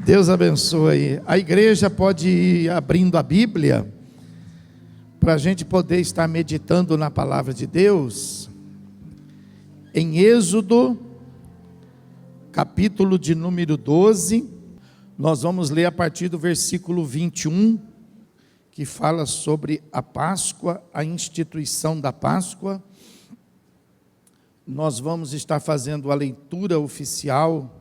Deus abençoe. A igreja pode ir abrindo a Bíblia para a gente poder estar meditando na palavra de Deus. Em Êxodo, capítulo de número 12, nós vamos ler a partir do versículo 21, que fala sobre a Páscoa, a instituição da Páscoa. Nós vamos estar fazendo a leitura oficial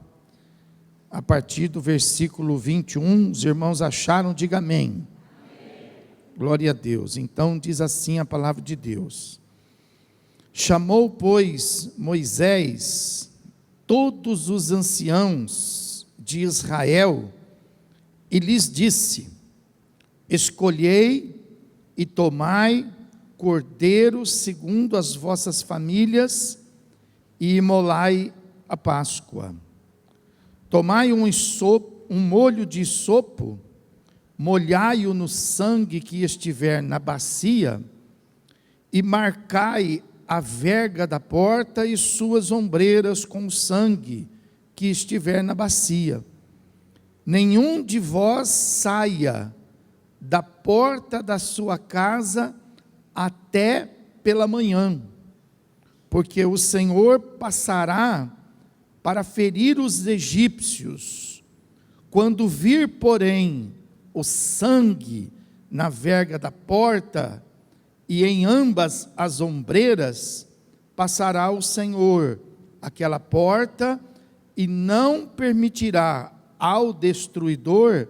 a partir do versículo 21, os irmãos acharam? Diga amém. Amém. Glória a Deus. Então diz assim a palavra de Deus: chamou, pois, Moisés todos os anciãos de Israel e lhes disse: escolhei e tomai cordeiros segundo as vossas famílias e imolai a Páscoa. Tomai um molho de isopo, molhai-o no sangue que estiver na bacia, e marcai a verga da porta e suas ombreiras com o sangue que estiver na bacia. Nenhum de vós saia da porta da sua casa até pela manhã, porque o Senhor passará para ferir os egípcios. Quando vir, porém, o sangue na verga da porta e em ambas as ombreiras, passará o Senhor aquela porta e não permitirá ao destruidor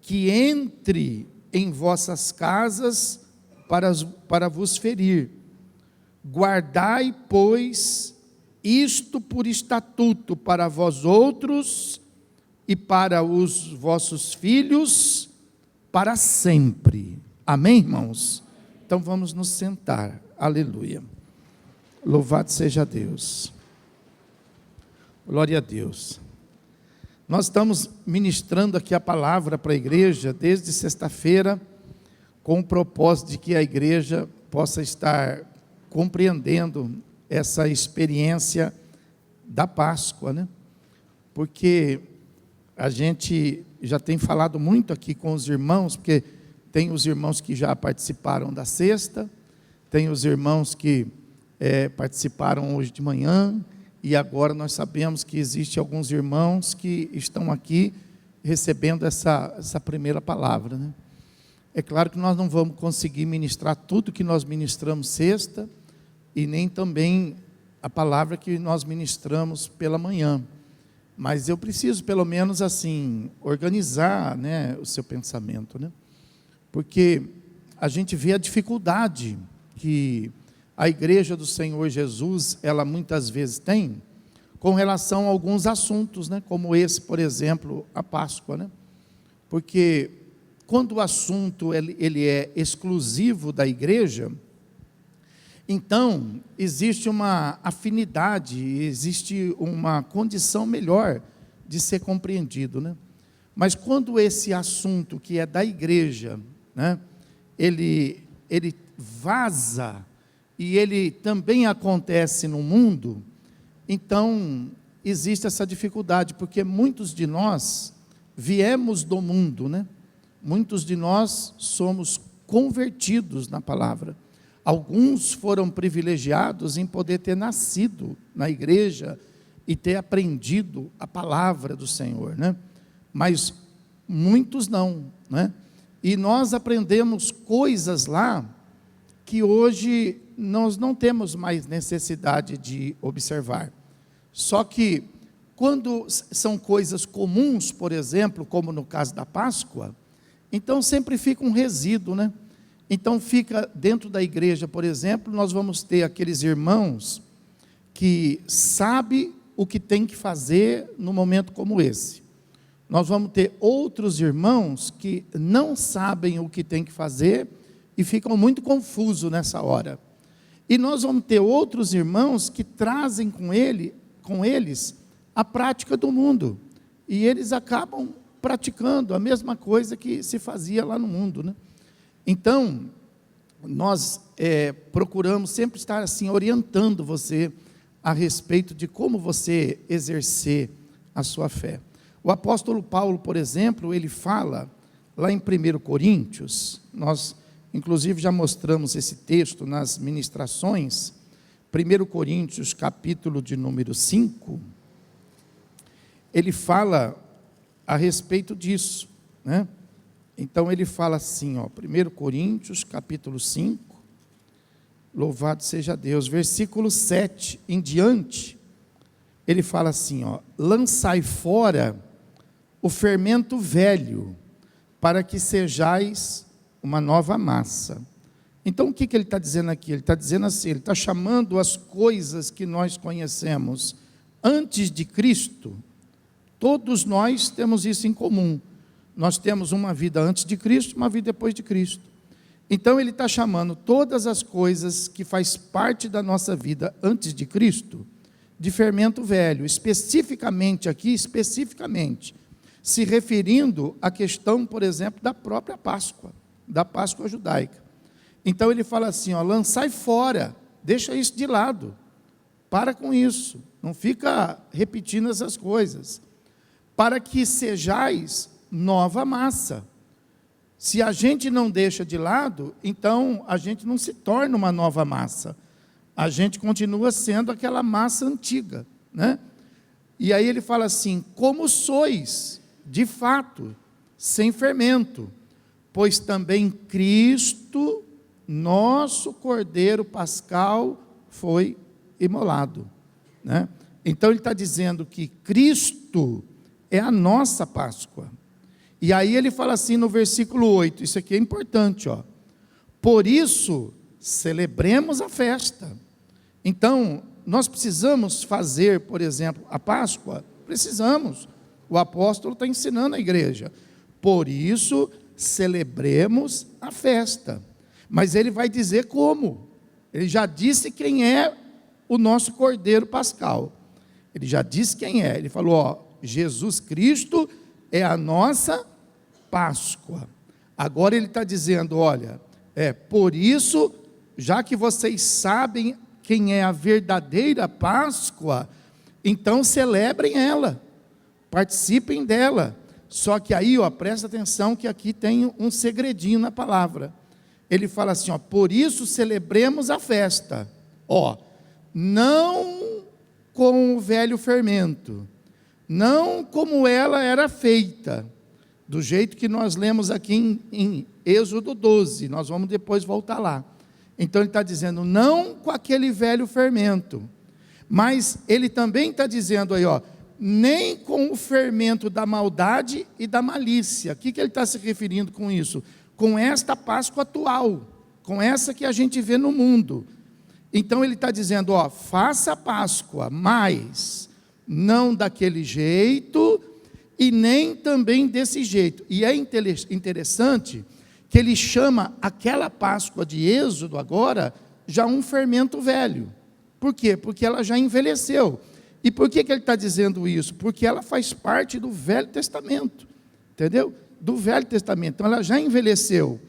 que entre em vossas casas para vos ferir. Guardai, pois, isto por estatuto para vós outros e para os vossos filhos para sempre. Amém, irmãos? Então vamos nos sentar. Aleluia. Louvado seja Deus. Glória a Deus. Nós estamos ministrando aqui a palavra para a igreja desde sexta-feira, com o propósito de que a igreja possa estar compreendendo essa experiência da Páscoa, né? Porque a gente já tem falado muito aqui com os irmãos, porque tem os irmãos que já participaram da sexta, tem os irmãos que participaram hoje de manhã, e agora nós sabemos que existe alguns irmãos que estão aqui recebendo essa primeira palavra, né? É claro que nós não vamos conseguir ministrar tudo que nós ministramos sexta, e nem também a palavra que nós ministramos pela manhã, mas eu preciso pelo menos assim, organizar, né, o seu pensamento, né? Porque a gente vê a dificuldade que a igreja do Senhor Jesus, ela muitas vezes tem, com relação a alguns assuntos, né, como esse, por exemplo, a Páscoa, né? Porque quando o assunto ele é exclusivo da igreja, então existe uma afinidade, existe uma condição melhor de ser compreendido, né? Mas quando esse assunto que é da igreja, né, ele vaza e ele também acontece no mundo, então existe essa dificuldade, porque muitos de nós viemos do mundo, né? Muitos de nós somos convertidos na palavra. Alguns foram privilegiados em poder ter nascido na igreja e ter aprendido a palavra do Senhor, né? Mas muitos não, né? E nós aprendemos coisas lá que hoje nós não temos mais necessidade de observar. Só que quando são coisas comuns, por exemplo, como no caso da Páscoa, então sempre fica um resíduo, né? Então fica dentro da igreja, por exemplo, nós vamos ter aqueles irmãos que sabem o que tem que fazer no momento como esse. Nós vamos ter outros irmãos que não sabem o que tem que fazer e ficam muito confusos nessa hora. E nós vamos ter outros irmãos que trazem com eles a prática do mundo. E eles acabam praticando a mesma coisa que se fazia lá no mundo, né? Então, nós procuramos sempre estar assim, orientando você a respeito de como você exercer a sua fé. O apóstolo Paulo, por exemplo, ele fala lá em 1 Coríntios, nós inclusive já mostramos esse texto nas ministrações, 1 Coríntios, capítulo de número 5, ele fala a respeito disso, né? Então ele fala assim, 1 Coríntios, capítulo 5, louvado seja Deus, versículo 7 em diante, ele fala assim, lançai fora o fermento velho, para que sejais uma nova massa. Então o que ele está dizendo aqui? Ele está dizendo assim, ele está chamando as coisas que nós conhecemos antes de Cristo. Todos nós temos isso em comum. Nós temos uma vida antes de Cristo, uma vida depois de Cristo. Então ele está chamando todas as coisas que faz parte da nossa vida antes de Cristo, de fermento velho, especificamente aqui, se referindo à questão, por exemplo, da própria Páscoa, da Páscoa judaica. Então ele fala assim, lançai fora, deixa isso de lado, para com isso, não fica repetindo essas coisas, para que sejais nova massa. Se a gente não deixa de lado, então a gente não se torna uma nova massa, a gente continua sendo aquela massa antiga, né? E aí ele fala assim, como sois, de fato, sem fermento, pois também Cristo, nosso Cordeiro Pascal, foi imolado, né? Então ele está dizendo que Cristo é a nossa Páscoa. E aí ele fala assim no versículo 8, isso aqui é importante, por isso celebremos a festa. Então nós precisamos fazer, por exemplo, a Páscoa, precisamos, o apóstolo está ensinando a igreja, por isso celebremos a festa, mas ele vai dizer como, ele já disse quem é o nosso Cordeiro Pascal, ele já disse quem é, ele falou, Jesus Cristo é a nossa Páscoa. Agora ele está dizendo, olha, por isso, já que vocês sabem quem é a verdadeira Páscoa, então celebrem ela, participem dela. Só que aí, presta atenção que aqui tem um segredinho na palavra. Ele fala assim, por isso celebremos a festa, não com o velho fermento, não como ela era feita, do jeito que nós lemos aqui em Êxodo 12, nós vamos depois voltar lá. Então ele está dizendo, não com aquele velho fermento, mas ele também está dizendo aí, nem com o fermento da maldade e da malícia. O que ele está se referindo com isso? Com esta Páscoa atual, com essa que a gente vê no mundo. Então ele está dizendo, faça a Páscoa, mas não daquele jeito e nem também desse jeito. E é interessante que ele chama aquela Páscoa de Êxodo agora já um fermento velho. Por quê? Porque ela já envelheceu. E por que ele está dizendo isso? Porque ela faz parte do Velho Testamento, entendeu? Do Velho Testamento, então ela já envelheceu.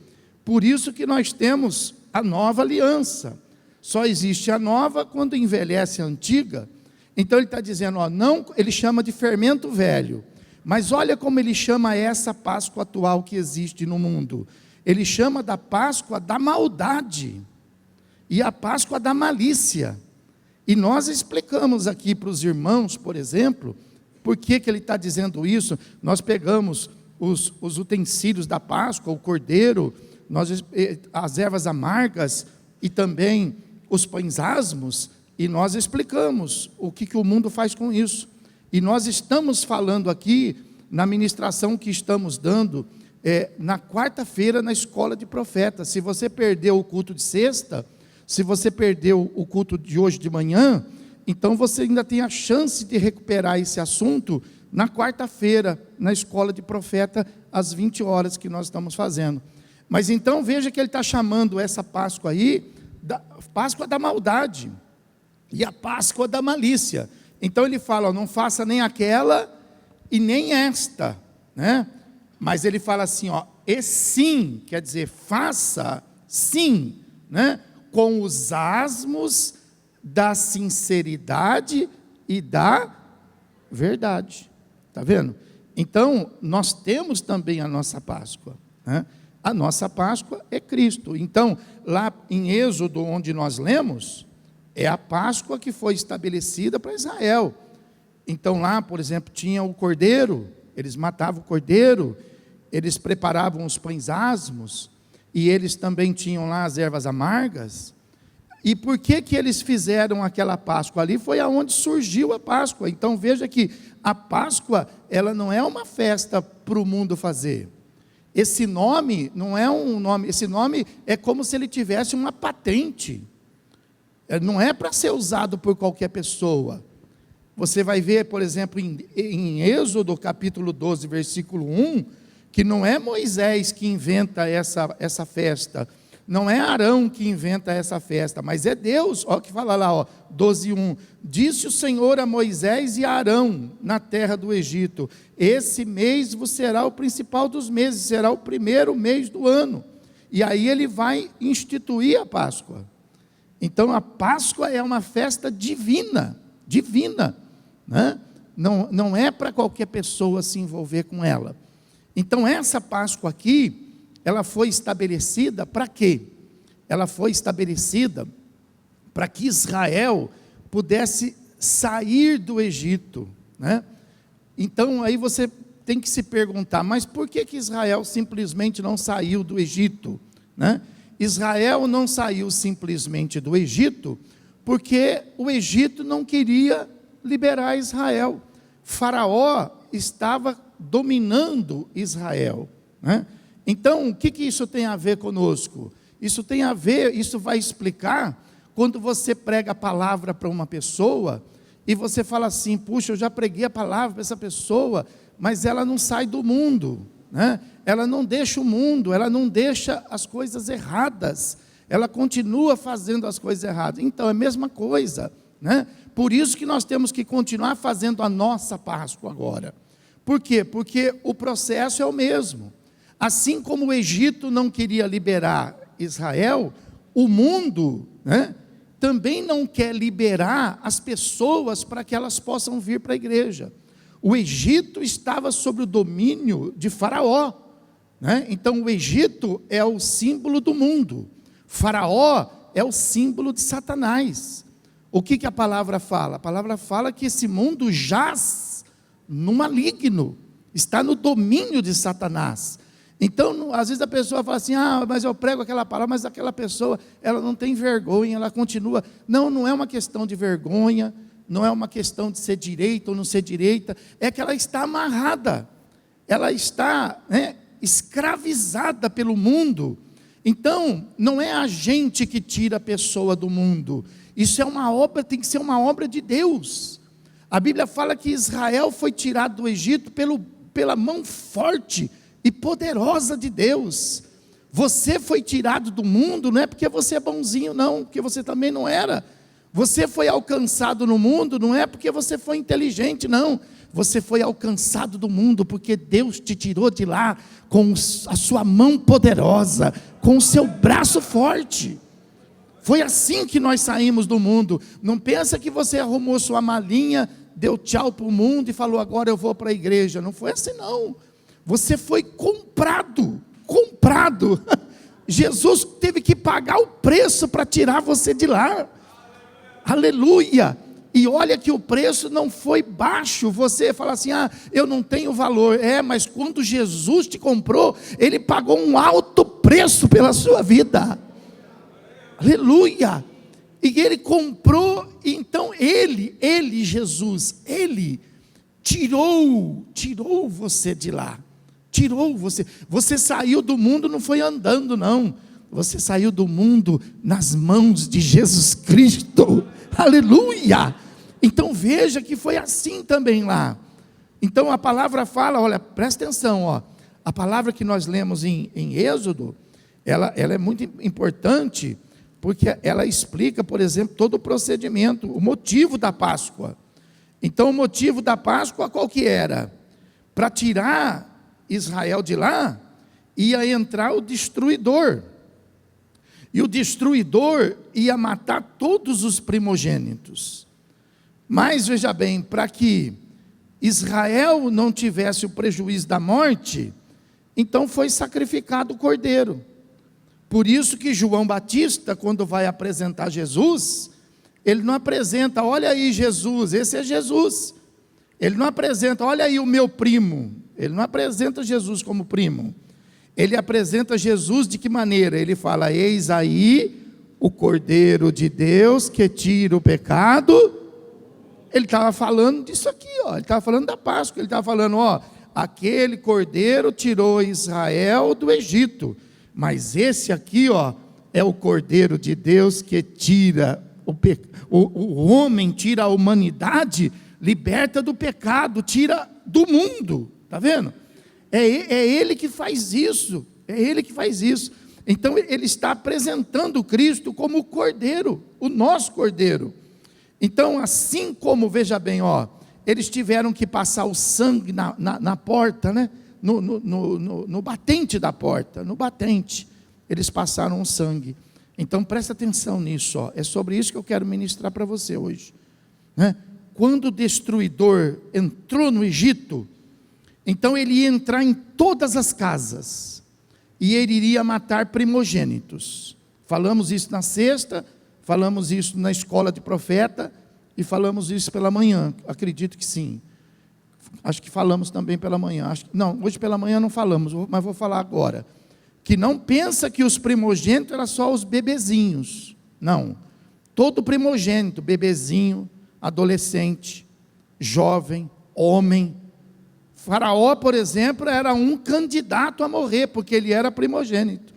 Por isso que nós temos a nova aliança. Só existe a nova quando envelhece a antiga. Então ele está dizendo, não, ele chama de fermento velho. Mas olha como ele chama essa Páscoa atual que existe no mundo. Ele chama da Páscoa da maldade e a Páscoa da malícia. E nós explicamos aqui para os irmãos, por exemplo, por que ele está dizendo isso. Nós pegamos os utensílios da Páscoa, o cordeiro, as ervas amargas e também os pães asmos, e nós explicamos o que o mundo faz com isso. E nós estamos falando aqui, na ministração que estamos dando, na quarta-feira na Escola de Profetas. Se você perdeu o culto de sexta, se você perdeu o culto de hoje de manhã, então você ainda tem a chance de recuperar esse assunto na quarta-feira, na Escola de Profeta, às 20 horas que nós estamos fazendo. Mas então veja que ele está chamando essa Páscoa aí, da Páscoa da maldade, e a Páscoa da malícia. Então ele fala, não faça nem aquela e nem esta, né? Mas ele fala assim, e sim, quer dizer, faça sim, né? Com os asmos da sinceridade e da verdade. Está vendo? Então, nós temos também a nossa Páscoa, né? A nossa Páscoa é Cristo. Então, lá em Êxodo, onde nós lemos, é a Páscoa que foi estabelecida para Israel. Então lá, por exemplo, tinha o cordeiro, eles matavam o cordeiro, eles preparavam os pães asmos, e eles também tinham lá as ervas amargas. E por que eles fizeram aquela Páscoa? Ali foi aonde surgiu a Páscoa. Então veja que a Páscoa, ela não é uma festa para o mundo fazer. Esse nome não é um nome, esse nome é como se ele tivesse uma patente. Não é para ser usado por qualquer pessoa. Você vai ver, por exemplo, em Êxodo capítulo 12, versículo 1, que não é Moisés que inventa essa festa, não é Arão que inventa essa festa, mas é Deus. Olha o que fala lá, 12:1. Disse o Senhor a Moisés e a Arão na terra do Egito: esse mês vos será o principal dos meses, será o primeiro mês do ano. E aí ele vai instituir a Páscoa. Então a Páscoa é uma festa divina, né? Não é para qualquer pessoa se envolver com ela. Então essa Páscoa aqui, ela foi estabelecida para quê? Ela foi estabelecida para que Israel pudesse sair do Egito, né? Então aí você tem que se perguntar, mas por que Israel simplesmente não saiu do Egito, né? Israel não saiu simplesmente do Egito, porque o Egito não queria liberar Israel. Faraó estava dominando Israel, né? Então, o que isso tem a ver conosco? Isso tem a ver, isso vai explicar, quando você prega a palavra para uma pessoa, e você fala assim: puxa, eu já preguei a palavra para essa pessoa, mas ela não sai do mundo, né? Ela não deixa o mundo, ela não deixa as coisas erradas, ela continua fazendo as coisas erradas. Então é a mesma coisa, né? Por isso que nós temos que continuar fazendo a nossa Páscoa agora. Por quê? Porque o processo é o mesmo. Assim como o Egito não queria liberar Israel, o mundo, né, também não quer liberar as pessoas para que elas possam vir para a igreja. O Egito estava sob o domínio de Faraó, né? Então o Egito é o símbolo do mundo, Faraó é o símbolo de Satanás. O que a palavra fala? A palavra fala que esse mundo jaz no maligno, está no domínio de Satanás. Então, às vezes a pessoa fala assim: mas eu prego aquela palavra, mas aquela pessoa, ela não tem vergonha, ela continua. Não é uma questão de vergonha, não é uma questão de ser direita ou não ser direita, é que ela está amarrada, ela está, né, escravizada pelo mundo. Então, não é a gente que tira a pessoa do mundo, isso é uma obra, tem que ser uma obra de Deus. A Bíblia fala que Israel foi tirado do Egito pela mão forte e poderosa de Deus. Você foi tirado do mundo, não é porque você é bonzinho não, porque você também não era. Você foi alcançado no mundo, não é porque você foi inteligente não. Você foi alcançado do mundo, porque Deus te tirou de lá, com a sua mão poderosa, com o seu braço forte. Foi assim que nós saímos do mundo. Não pensa que você arrumou sua malinha, deu tchau para o mundo e falou: agora eu vou para a igreja. Não foi assim não. Você foi comprado. Jesus teve que pagar o preço para tirar você de lá. Aleluia. E olha que o preço não foi baixo. Você fala assim: eu não tenho valor. Mas quando Jesus te comprou, Ele pagou um alto preço pela sua vida. Aleluia. E Ele comprou, então Ele, Jesus, Ele tirou você de lá. Tirou você. Você saiu do mundo, não foi andando não. Você saiu do mundo nas mãos de Jesus Cristo. Aleluia. Então veja que foi assim também lá. Então a palavra fala, olha, presta atenção, a palavra que nós lemos em Êxodo, ela é muito importante, porque ela explica, por exemplo, todo o procedimento, o motivo da Páscoa. Então o motivo da Páscoa qual que era? Para tirar Israel de lá, ia entrar o destruidor, e o destruidor ia matar todos os primogênitos. Mas veja bem, para que Israel não tivesse o prejuízo da morte, então foi sacrificado o cordeiro. Por isso que João Batista, quando vai apresentar Jesus, ele não apresenta, olha aí Jesus, esse é Jesus. Ele não apresenta, olha aí o meu primo. Ele não apresenta Jesus como primo. Ele apresenta Jesus de que maneira? Ele fala, eis aí o Cordeiro de Deus que tira o pecado. Ele estava falando disso aqui, ó. Ele estava falando da Páscoa. Ele estava falando, ó, aquele Cordeiro tirou Israel do Egito. Mas esse aqui, ó, é o Cordeiro de Deus que tira o homem, tira a humanidade, liberta do pecado, tira do mundo. Está vendo? É Ele que faz isso. É Ele que faz isso. Então Ele está apresentando Cristo como o Cordeiro, o nosso Cordeiro. Então, assim como, veja bem, ó, eles tiveram que passar o sangue na porta, né? No batente da porta, no batente, eles passaram o sangue. Então presta atenção nisso, ó. É sobre isso que eu quero ministrar para você hoje, né? Quando o destruidor entrou no Egito, então ele ia entrar em todas as casas, e ele iria matar primogênitos. Falamos isso na sexta, falamos isso na escola de profeta, e falamos isso pela manhã, acredito que sim. Acho que falamos também pela manhã. Não, hoje pela manhã não falamos, mas vou falar agora. Que não pensa que os primogênitos eram só os bebezinhos. Não. Todo primogênito, bebezinho, adolescente, jovem, homem. Faraó, por exemplo, era um candidato a morrer, porque ele era primogênito.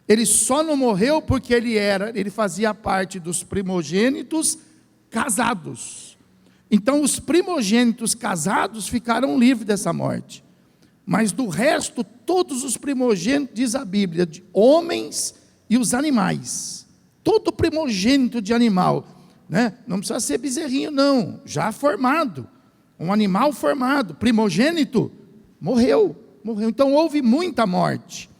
Ele só não morreu porque ele fazia parte dos primogênitos casados. Então os primogênitos casados ficaram livres dessa morte. Mas do resto, todos os primogênitos, diz a Bíblia, de homens e os animais. Todo primogênito de animal, né? Não precisa ser bezerrinho não, já formado. Um animal formado, primogênito, morreu. Então houve muita morte.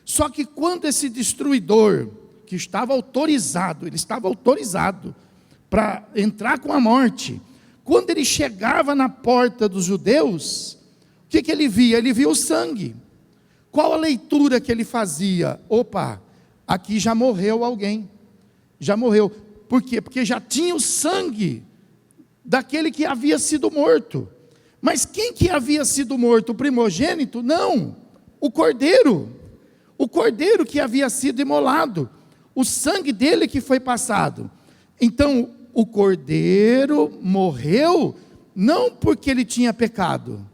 Só que quando esse destruidor, que estava autorizado, ele estava autorizado para entrar com a morte, quando ele chegava na porta dos judeus, o que ele via? Ele via o sangue. Qual a leitura que ele fazia? Opa, aqui já morreu alguém. Já morreu. Por quê? Porque já tinha o sangue daquele que havia sido morto. Mas quem que havia sido morto? O primogênito? Não, o cordeiro. O cordeiro que havia sido imolado. O sangue dele que foi passado. Então, o cordeiro morreu, não porque ele tinha pecado,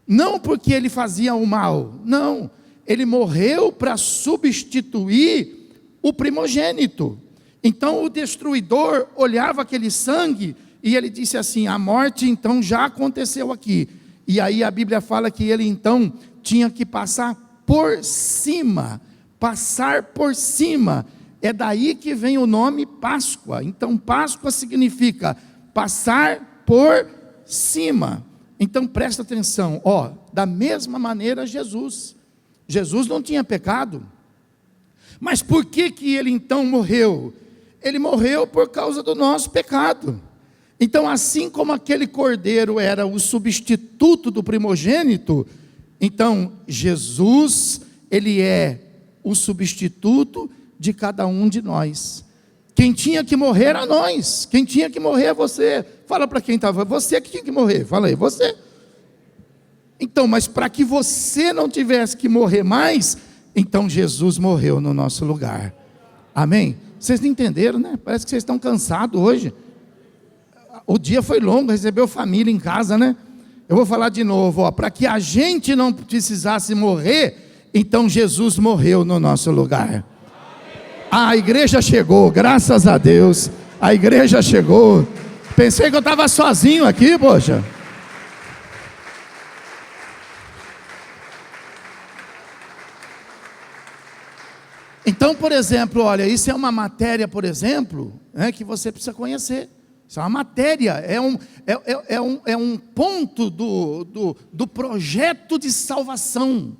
não porque ele fazia o mal, não, ele morreu para substituir o primogênito. Então o destruidor olhava aquele sangue, e ele disse assim, a morte então já aconteceu aqui, e aí a Bíblia fala que ele então tinha que passar por cima, é daí que vem o nome Páscoa. Então Páscoa significa passar por cima. Então presta atenção, ó, da mesma maneira Jesus não tinha pecado, mas por que ele então morreu? Ele morreu por causa do nosso pecado. Então assim como aquele cordeiro era o substituto do primogênito, então Jesus, ele é o substituto de cada um de nós. Quem tinha que morrer era nós, quem tinha que morrer é você. Fala para quem estava, você que tinha que morrer, fala aí, você. Então, mas para que você não tivesse que morrer mais, então Jesus morreu no nosso lugar. Amém? Vocês não entenderam, né? Parece que vocês estão cansados hoje. O dia foi longo, recebeu família em casa, né? Eu vou falar de novo, ó, para que a gente não precisasse morrer, então Jesus morreu no nosso lugar. A igreja chegou, graças a Deus, a igreja chegou. Pensei que eu estava sozinho aqui, poxa. Então, por exemplo, olha, isso é uma matéria, por exemplo, que você precisa conhecer. Isso é uma matéria, é um ponto do projeto de salvação.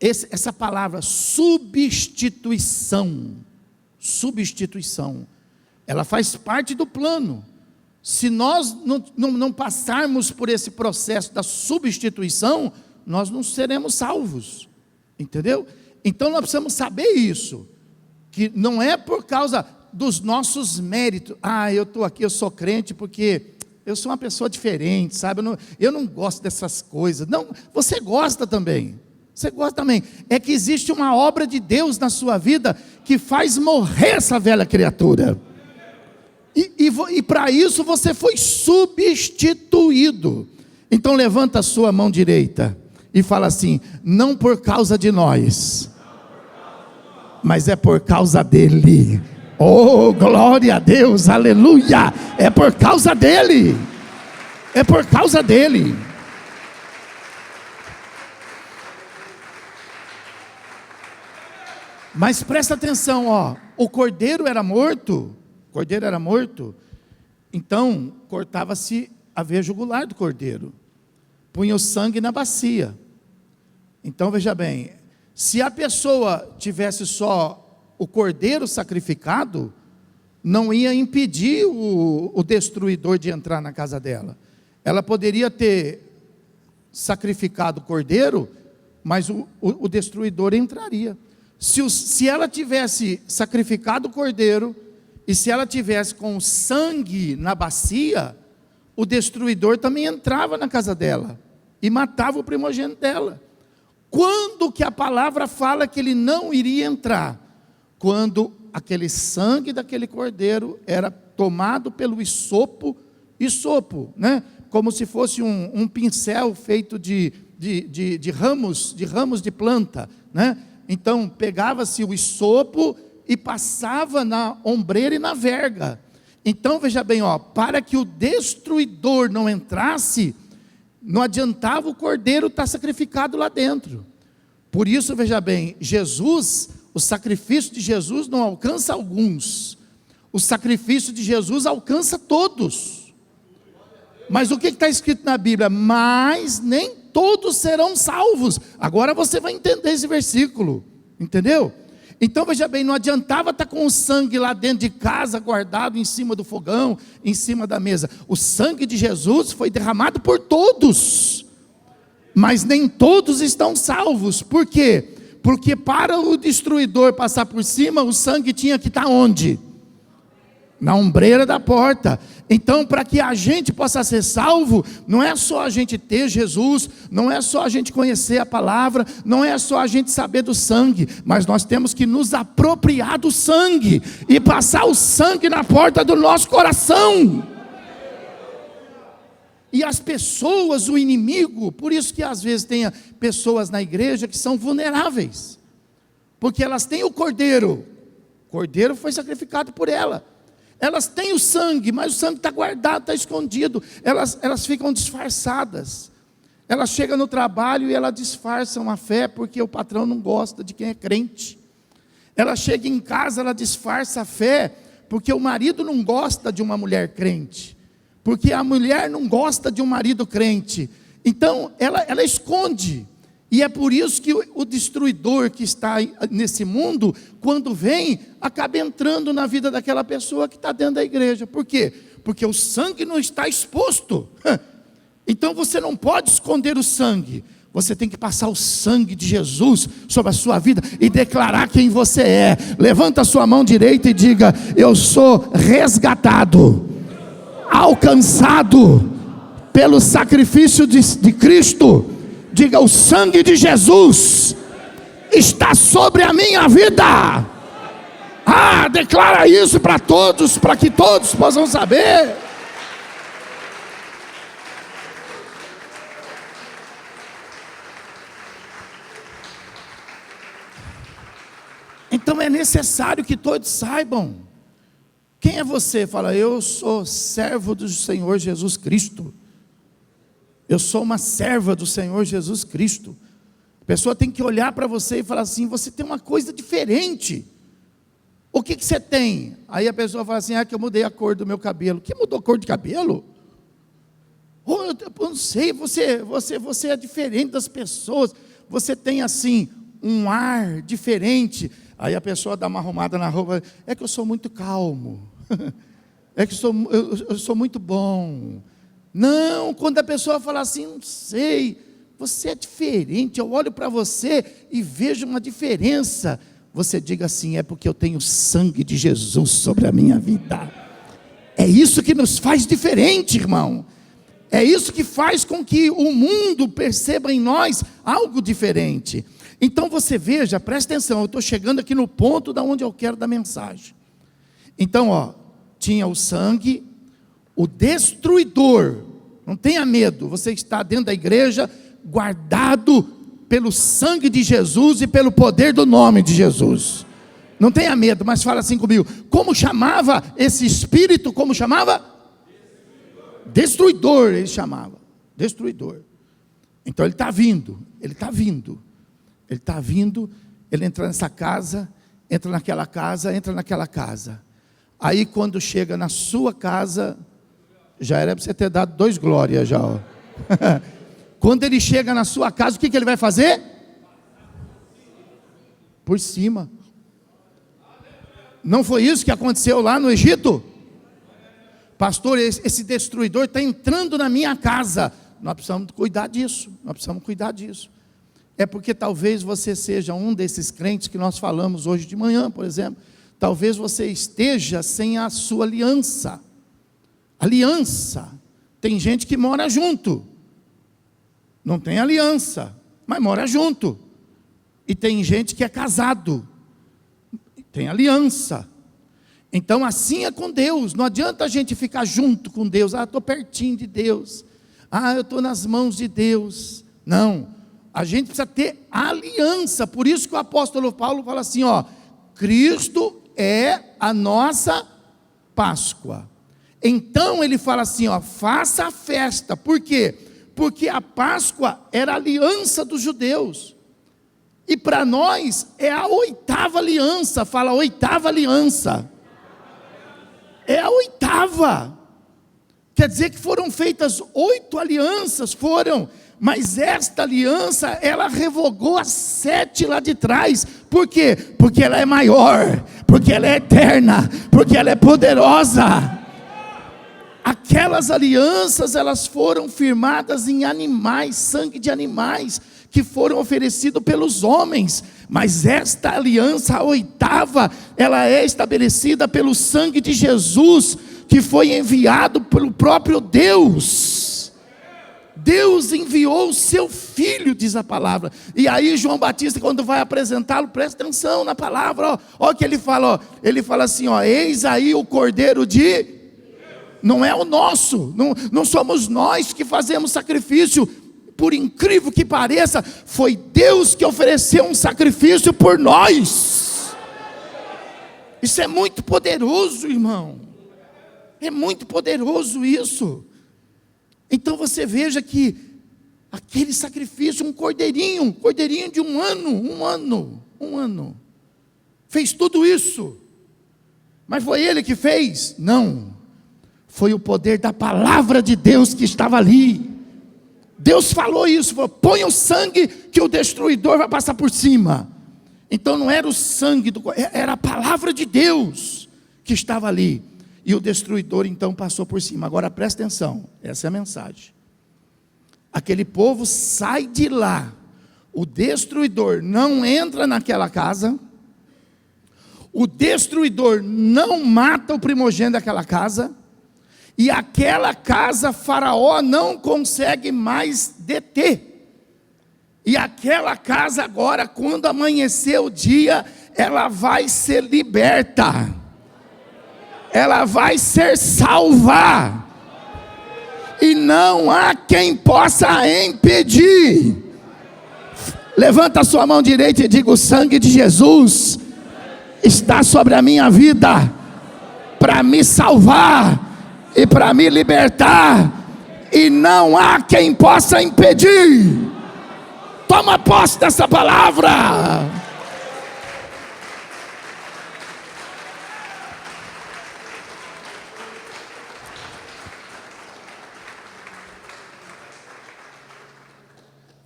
Essa palavra, substituição, ela faz parte do plano. Se nós não passarmos por esse processo da substituição, nós não seremos salvos, entendeu? Então nós precisamos saber isso, que não é por causa dos nossos méritos. Eu estou aqui, eu sou crente porque eu sou uma pessoa diferente, sabe? Eu não gosto dessas coisas. Não, você gosta também. Você gosta também. É que existe uma obra de Deus na sua vida que faz morrer essa velha criatura. E para isso você foi substituído. Então levanta a sua mão direita e fala assim: não por causa de nós, mas é por causa dele. Oh, glória a Deus, aleluia. É por causa dele. É por causa dele. Mas presta atenção, ó, o cordeiro era morto, então cortava-se a veia jugular do cordeiro, punha o sangue na bacia. Então veja bem, se a pessoa tivesse só o cordeiro sacrificado, não ia impedir o destruidor de entrar na casa dela. Ela poderia ter sacrificado o cordeiro, mas o destruidor entraria. Se ela tivesse sacrificado o cordeiro, e se ela tivesse com sangue na bacia, o destruidor também entrava na casa dela, e matava o primogênito dela. Quando que a palavra fala que ele não iria entrar? Quando aquele sangue daquele cordeiro era tomado pelo isopo, né? Como se fosse um pincel feito de ramos de planta, né? Então pegava-se o isopo e passava na ombreira e na verga. Então veja bem, ó, para que o destruidor não entrasse, não adiantava o cordeiro estar sacrificado lá dentro. Por isso veja bem, o sacrifício de Jesus não alcança alguns, o sacrifício de Jesus alcança todos. Mas o que está escrito na Bíblia? Mas nem todos serão salvos. Agora você vai entender esse versículo, entendeu? Então veja bem, não adiantava estar com o sangue lá dentro de casa, guardado em cima do fogão, em cima da mesa. O sangue de Jesus foi derramado por todos, mas nem todos estão salvos. Por quê? Porque para o destruidor passar por cima, o sangue tinha que estar onde? Na ombreira da porta. Então, para que a gente possa ser salvo, não é só a gente ter Jesus, não é só a gente conhecer a palavra, não é só a gente saber do sangue, mas nós temos que nos apropriar do sangue e passar o sangue na porta do nosso coração. E as pessoas, o inimigo, por isso que às vezes tem pessoas na igreja que são vulneráveis, porque elas têm o cordeiro foi sacrificado por ela. Elas têm o sangue, mas o sangue está guardado, está escondido. Elas ficam disfarçadas. Ela chega no trabalho e ela disfarça uma fé, porque o patrão não gosta de quem é crente. Ela chega em casa, ela disfarça a fé, porque o marido não gosta de uma mulher crente. Porque a mulher não gosta de um marido crente. Então, ela esconde. E é por isso que o destruidor que está nesse mundo, quando vem, acaba entrando na vida daquela pessoa que está dentro da igreja. Por quê? Porque o sangue não está exposto. Então você não pode esconder o sangue. Você tem que passar o sangue de Jesus sobre a sua vida e declarar quem você é. Levanta a sua mão direita e diga: eu sou resgatado, alcançado pelo sacrifício de Cristo. Diga: o sangue de Jesus está sobre a minha vida. Declara isso para todos, para que todos possam saber. Então é necessário que todos saibam. Quem é você? Fala: eu sou servo do Senhor Jesus Cristo. Eu sou uma serva do Senhor Jesus Cristo. A pessoa tem que olhar para você e falar assim: você tem uma coisa diferente. O que você tem? Aí a pessoa fala assim: que eu mudei a cor do meu cabelo. Que mudou a cor de cabelo? Eu não sei, você é diferente das pessoas. Você tem assim, um ar diferente. Aí a pessoa dá uma arrumada na roupa: é que eu sou muito calmo. É que eu sou muito bom. Não, quando a pessoa fala assim, não sei, você é diferente, eu olho para você e vejo uma diferença. Você diga assim, é porque eu tenho sangue de Jesus sobre a minha vida. É isso que nos faz diferente, irmão. É isso que faz com que o mundo perceba em nós algo diferente. Então você veja, presta atenção, eu estou chegando aqui no ponto da onde eu quero dar mensagem. Então, tinha o sangue, o destruidor. Não tenha medo, você está dentro da igreja, guardado pelo sangue de Jesus e pelo poder do nome de Jesus. Não tenha medo, mas fala assim comigo. Como chamava esse espírito? Como chamava? Destruidor, ele chamava. Destruidor. Então ele está vindo. Ele está vindo. Ele está vindo. Ele entra nessa casa, entra naquela casa, entra naquela casa. Aí quando chega na sua casa, já era para você ter dado 2 glórias já. Quando ele chega na sua casa, o que ele vai fazer? Por cima. Não foi isso que aconteceu lá no Egito? Pastor, esse destruidor está entrando na minha casa. Nós precisamos cuidar disso. Nós precisamos cuidar disso. É porque talvez você seja um desses crentes que nós falamos hoje de manhã, por exemplo. Talvez você esteja sem a sua aliança. Aliança. Tem gente que mora junto. Não tem aliança, mas mora junto. E tem gente que é casado. Tem aliança. Então assim é com Deus. Não adianta a gente ficar junto com Deus. Estou pertinho de Deus. Eu estou nas mãos de Deus. Não. A gente precisa ter aliança. Por isso que o apóstolo Paulo fala assim, Cristo é a nossa Páscoa. Então ele fala assim, faça a festa. Por quê? Porque a Páscoa era a aliança dos judeus. E para nós é a 8ª aliança. Fala 8ª aliança. É a 8ª. Quer dizer que foram feitas 8 alianças, mas esta aliança, ela revogou as 7 lá de trás. Por quê? Porque ela é maior, porque ela é eterna, porque ela é poderosa. Aquelas alianças, elas foram firmadas em animais, sangue de animais, que foram oferecidos pelos homens. Mas esta aliança, a 8ª, ela é estabelecida pelo sangue de Jesus, que foi enviado pelo próprio Deus. Deus enviou o seu Filho, diz a palavra. E aí João Batista, quando vai apresentá-lo, presta atenção na palavra, olha o que ele fala, ele fala assim, eis aí o Cordeiro de... Não é o nosso, não somos nós que fazemos sacrifício. Por incrível que pareça, foi Deus que ofereceu um sacrifício por nós. Isso é muito poderoso, irmão. É muito poderoso isso. Então você veja que aquele sacrifício, um cordeirinho de um ano, fez tudo isso. Mas foi ele que fez? Não. Foi o poder da palavra de Deus que estava ali. Deus falou isso, falou, põe o sangue que o destruidor vai passar por cima. Então não era o sangue, era a palavra de Deus que estava ali. E o destruidor então passou por cima. Agora presta atenção, essa é a mensagem. Aquele povo sai de lá. O destruidor não entra naquela casa. O destruidor não mata o primogênito daquela casa. E aquela casa, Faraó não consegue mais deter. E aquela casa agora, quando amanhecer o dia, ela vai ser liberta. Ela vai ser salva. E não há quem possa impedir. Levanta a sua mão direita e diga, o sangue de Jesus está sobre a minha vida, para me salvar e para me libertar, e não há quem possa impedir. Toma posse dessa palavra.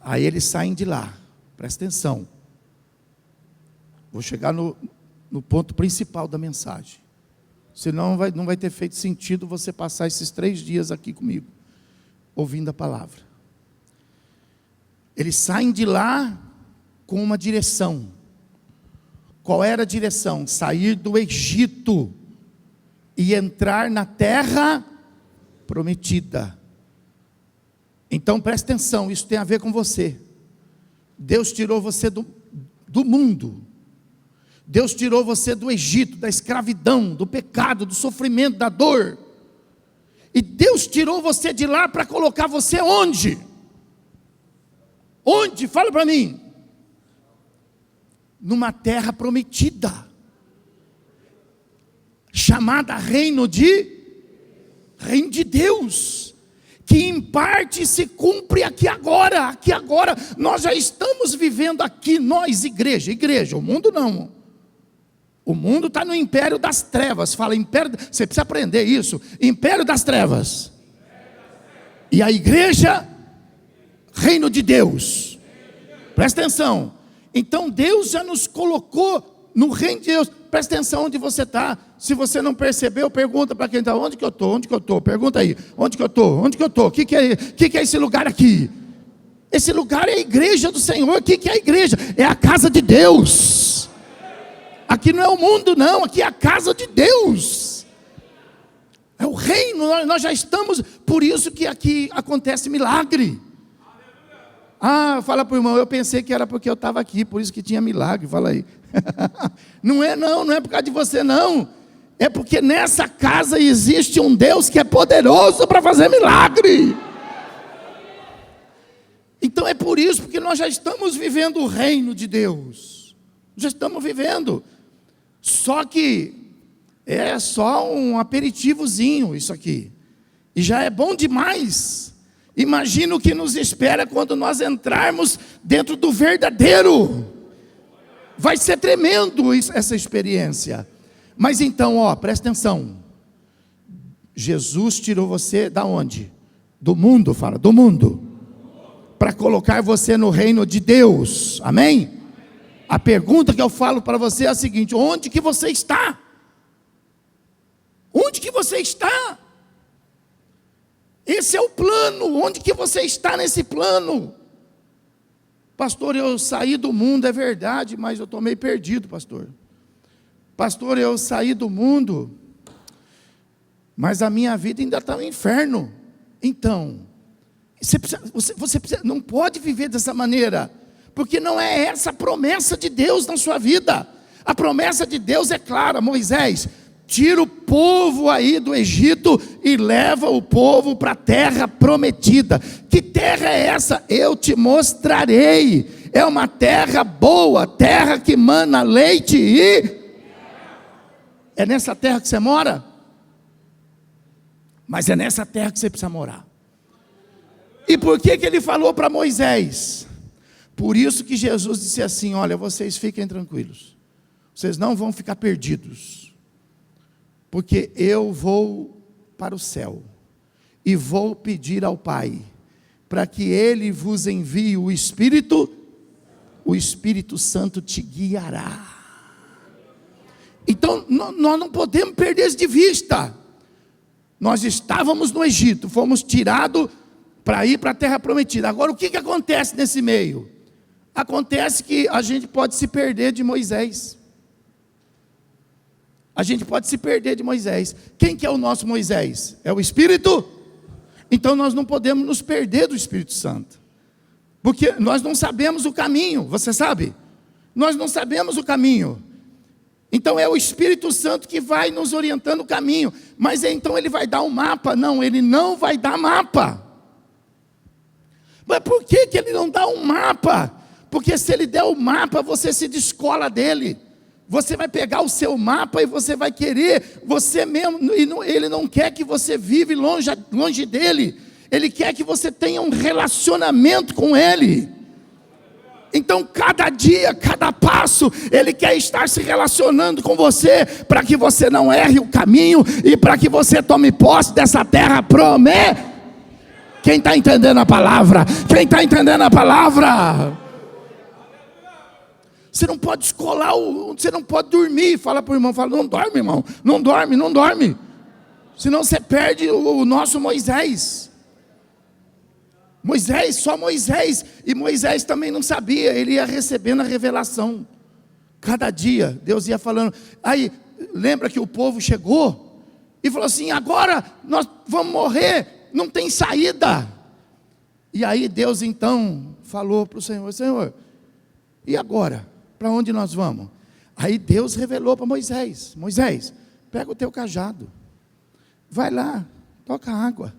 Aí eles saem de lá, presta atenção. Vou chegar no ponto principal da mensagem. Senão não vai ter feito sentido você passar esses 3 dias aqui comigo, ouvindo a palavra. Eles saem de lá com uma direção. Qual era a direção? Sair do Egito e entrar na terra prometida. Então preste atenção, isso tem a ver com você. Deus tirou você do mundo. Deus tirou você do Egito, da escravidão, do pecado, do sofrimento, da dor. E Deus tirou você de lá para colocar você onde? Onde? Fala para mim. Numa terra prometida, chamada reino de Deus, que em parte se cumpre aqui agora. Nós já estamos vivendo aqui, nós igreja, o mundo não. O mundo está no império das trevas. Fala império, você precisa aprender isso. Império das trevas. E a igreja, reino de Deus. Presta atenção. Então Deus já nos colocou no reino de Deus. Presta atenção onde você está. Se você não percebeu, pergunta para quem está. Onde que eu estou? Pergunta aí. Onde que eu estou? O que é esse lugar aqui? Esse lugar é a igreja do Senhor. O que é a igreja? É a casa de Deus. Aqui não é o mundo não, aqui é a casa de Deus. É o reino, nós já estamos. Por isso que aqui acontece milagre. Fala para o irmão, eu pensei que era porque eu estava aqui, por isso que tinha milagre, fala aí. Não é por causa de você não. É porque nessa casa existe um Deus que é poderoso para fazer milagre. Então é por isso, porque nós já estamos vivendo o reino de Deus. Já estamos vivendo. Só que é só um aperitivozinho isso aqui. E já é bom demais. Imagina o que nos espera quando nós entrarmos dentro do verdadeiro. Vai ser tremendo essa experiência. Mas então, presta atenção. Jesus tirou você da onde? Do mundo, fala, do mundo. Para colocar você no reino de Deus. Amém? A pergunta que eu falo para você é a seguinte: onde que você está? Onde que você está? Esse é o plano. Onde que você está nesse plano? Pastor, eu saí do mundo, é verdade, mas eu estou meio perdido, pastor. Pastor, eu saí do mundo, mas a minha vida ainda está no inferno. Então, você precisa, não pode viver dessa maneira, porque não é essa a promessa de Deus na sua vida. A promessa de Deus é clara. Moisés, tira o povo aí do Egito e leva o povo para a terra prometida. Que terra é essa? Eu te mostrarei. É uma terra boa, terra que mana leite e... É nessa terra que você mora? Mas é nessa terra que você precisa morar. E por que ele falou para Moisés? Por isso que Jesus disse assim: olha, vocês fiquem tranquilos. Vocês não vão ficar perdidos. Porque eu vou para o céu e vou pedir ao Pai para que Ele vos envie o Espírito Santo te guiará. Então nós não podemos perder isso de vista. Nós estávamos no Egito, fomos tirados para ir para a terra prometida. Agora o que acontece nesse meio? Acontece que a gente pode se perder de Moisés. A gente pode se perder de Moisés. Quem que é o nosso Moisés? É o Espírito? Então nós não podemos nos perder do Espírito Santo. Porque nós não sabemos o caminho, você sabe? Nós não sabemos o caminho. Então é o Espírito Santo que vai nos orientando o caminho. Mas então ele vai dar um mapa? Não, ele não vai dar mapa. Mas por que ele não dá um mapa? Porque se ele der o mapa, você se descola dele. Você vai pegar o seu mapa e você vai querer, você mesmo, ele não quer que você vive longe dele. Ele quer que você tenha um relacionamento com ele. Então cada dia, cada passo, ele quer estar se relacionando com você, para que você não erre o caminho, e para que você tome posse dessa terra prometida. Quem está entendendo a palavra? Quem está entendendo a palavra? Você não pode escolar, você não pode dormir. Fala para o irmão, fala, não dorme, irmão, não dorme, não dorme. Senão você perde o nosso Moisés. Moisés, só Moisés. E Moisés também não sabia, ele ia recebendo a revelação. Cada dia, Deus ia falando. Aí, lembra que o povo chegou e falou assim, agora nós vamos morrer, não tem saída. E aí Deus então falou para o Senhor, Senhor, e agora? Para onde nós vamos? Aí Deus revelou para Moisés, Moisés, pega o teu cajado, vai lá, toca água,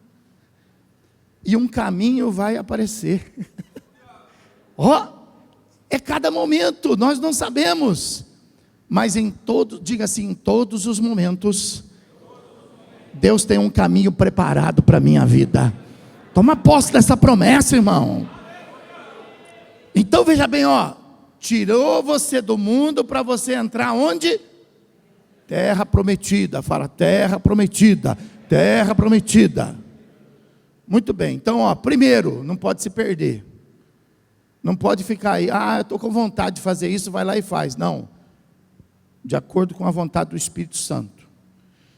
e um caminho vai aparecer. Ó, é cada momento, nós não sabemos, mas diga assim, em todos os momentos, Deus tem um caminho preparado para a minha vida. Toma posse dessa promessa, irmão. Então veja bem, ó, tirou você do mundo para você entrar onde? Terra prometida, fala terra prometida, terra prometida. Muito bem, então ó, primeiro, não pode se perder. Não pode ficar aí, eu estou com vontade de fazer isso, vai lá e faz. Não, de acordo com a vontade do Espírito Santo.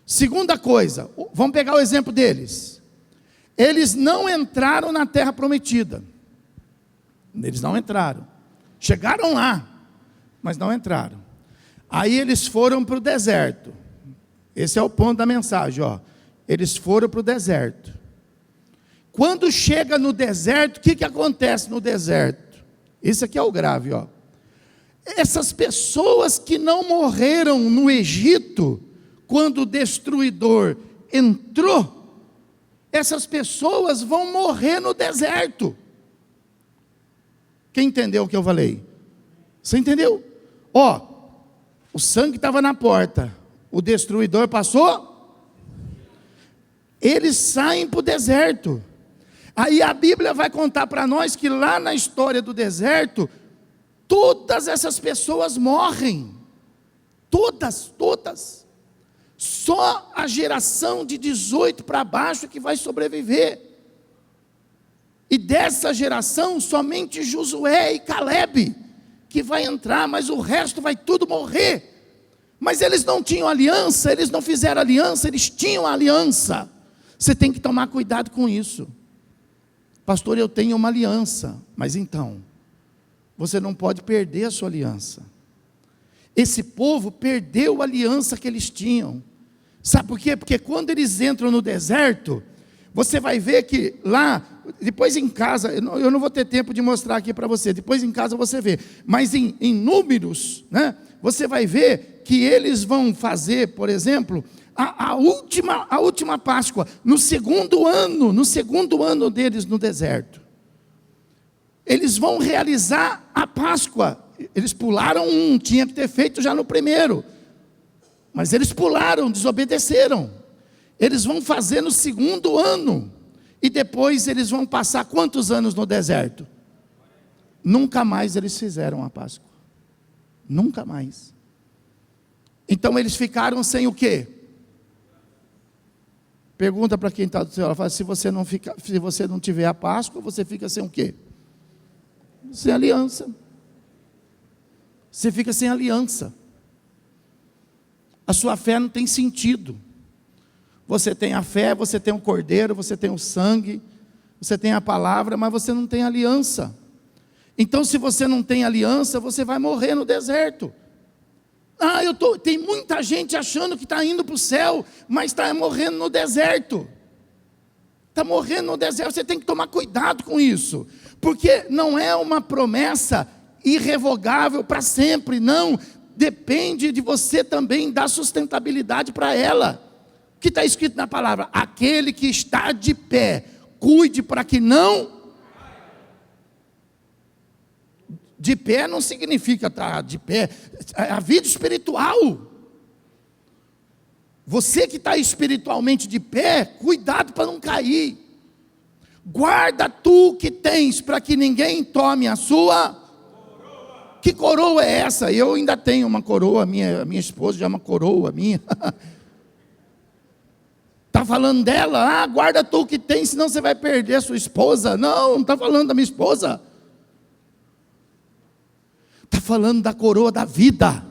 Segunda coisa, vamos pegar o exemplo deles. Eles não entraram na terra prometida. Eles não entraram. Chegaram lá, mas não entraram. Aí eles foram para o deserto. Esse é o ponto da mensagem, ó. Eles foram para o deserto. Quando chega no deserto, o que acontece no deserto? Esse aqui é o grave, ó. Essas pessoas que não morreram no Egito, quando o destruidor entrou, essas pessoas vão morrer no deserto. Quem entendeu o que eu falei? Você entendeu? Ó, o sangue estava na porta, o destruidor passou, eles saem para o deserto. Aí a Bíblia vai contar para nós que lá na história do deserto, todas essas pessoas morrem, todas. Só a geração de 18 para baixo que vai sobreviver. E dessa geração, somente Josué e Caleb que vai entrar, mas o resto vai tudo morrer. Mas eles não tinham aliança, eles não fizeram aliança, eles tinham aliança. Você tem que tomar cuidado com isso. Pastor, eu tenho uma aliança, mas então, você não pode perder a sua aliança. Esse povo perdeu a aliança que eles tinham. Sabe por quê? Porque quando eles entram no deserto, você vai ver que lá, depois em casa, eu não vou ter tempo de mostrar aqui para você, depois em casa você vê, mas em Números, né, você vai ver que eles vão fazer, por exemplo, a última Páscoa, no segundo ano deles no deserto. Eles vão realizar a Páscoa. Eles pularam tinha que ter feito já no primeiro. Mas eles pularam, desobedeceram. Eles vão fazer no segundo ano. E depois eles vão passar quantos anos no deserto? Nunca mais eles fizeram a Páscoa. Nunca mais. Então eles ficaram sem o quê? Pergunta para quem está do seu lado, fala, se você não tiver a Páscoa, você fica sem o quê? Sem aliança. Você fica sem aliança. A sua fé não tem sentido. Você tem a fé, você tem o cordeiro, você tem o sangue, você tem a palavra, mas você não tem aliança. Então, se você não tem aliança, você vai morrer no deserto. Tem muita gente achando que está indo para o céu, mas está morrendo no deserto. Está morrendo no deserto, você tem que tomar cuidado com isso. Porque não é uma promessa irrevogável para sempre, não. Depende de você também dar sustentabilidade para ela. O que está escrito na palavra? Aquele que está de pé, cuide para que não... De pé não significa estar de pé, a vida espiritual. Você que está espiritualmente de pé, cuidado para não cair. Guarda tu que tens, para que ninguém tome a sua coroa. Que coroa é essa? Eu ainda tenho uma coroa, minha esposa já é uma coroa minha. Está falando dela? Guarda tu que tens, senão você vai perder a sua esposa. Não está falando da minha esposa. Está falando da coroa da vida.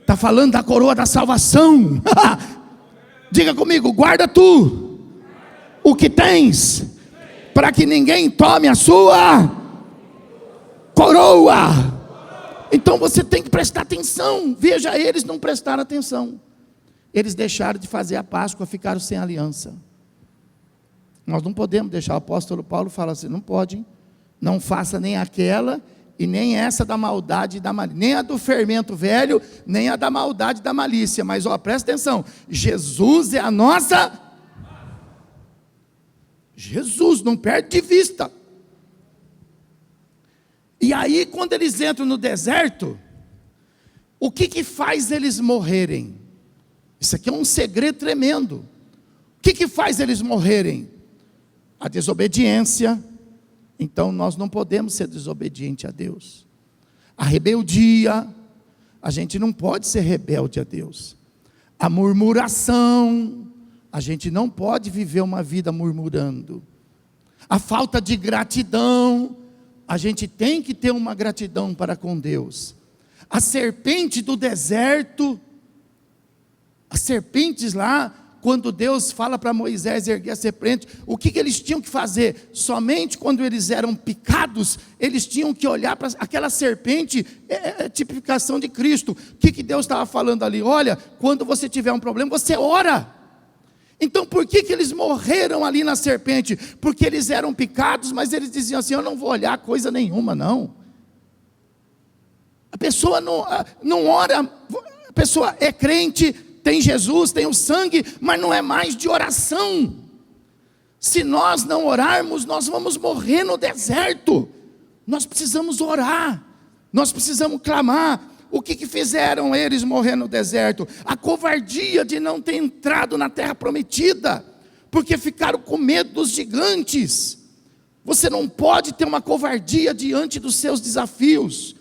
Está falando da coroa da salvação. Diga comigo, guarda tu o que tens, para que ninguém tome a sua coroa. Então você tem que prestar atenção. Veja, eles não prestaram atenção. Eles deixaram de fazer a Páscoa, ficaram sem aliança. Nós não podemos deixar. O apóstolo Paulo fala assim, não pode, hein? Não faça nem aquela e nem essa da maldade e da malícia, nem a do fermento velho, nem a da maldade e da malícia. Mas presta atenção, Jesus é a nossa... Jesus, não perde de vista. E aí quando eles entram no deserto, o que faz eles morrerem? Isso aqui é um segredo tremendo. O que faz eles morrerem? A desobediência. Então nós não podemos ser desobedientes a Deus. A rebeldia, a gente não pode ser rebelde a Deus. A murmuração, a gente não pode viver uma vida murmurando. A falta de gratidão, a gente tem que ter uma gratidão para com Deus. A serpente do deserto, as serpentes lá, quando Deus fala para Moisés erguer a serpente, o que eles tinham que fazer? Somente quando eles eram picados, eles tinham que olhar para aquela serpente, é tipificação de Cristo. O que Deus estava falando ali? Olha, quando você tiver um problema, você ora. Então por que eles morreram ali na serpente? Porque eles eram picados, mas eles diziam assim, eu não vou olhar coisa nenhuma não. A pessoa não ora, a pessoa é crente, tem Jesus, tem o sangue, mas não é mais de oração. Se nós não orarmos, nós vamos morrer no deserto. Nós precisamos orar, nós precisamos clamar. O que fizeram eles morrer no deserto? A covardia de não ter entrado na terra prometida, porque ficaram com medo dos gigantes. Você não pode ter uma covardia diante dos seus desafios,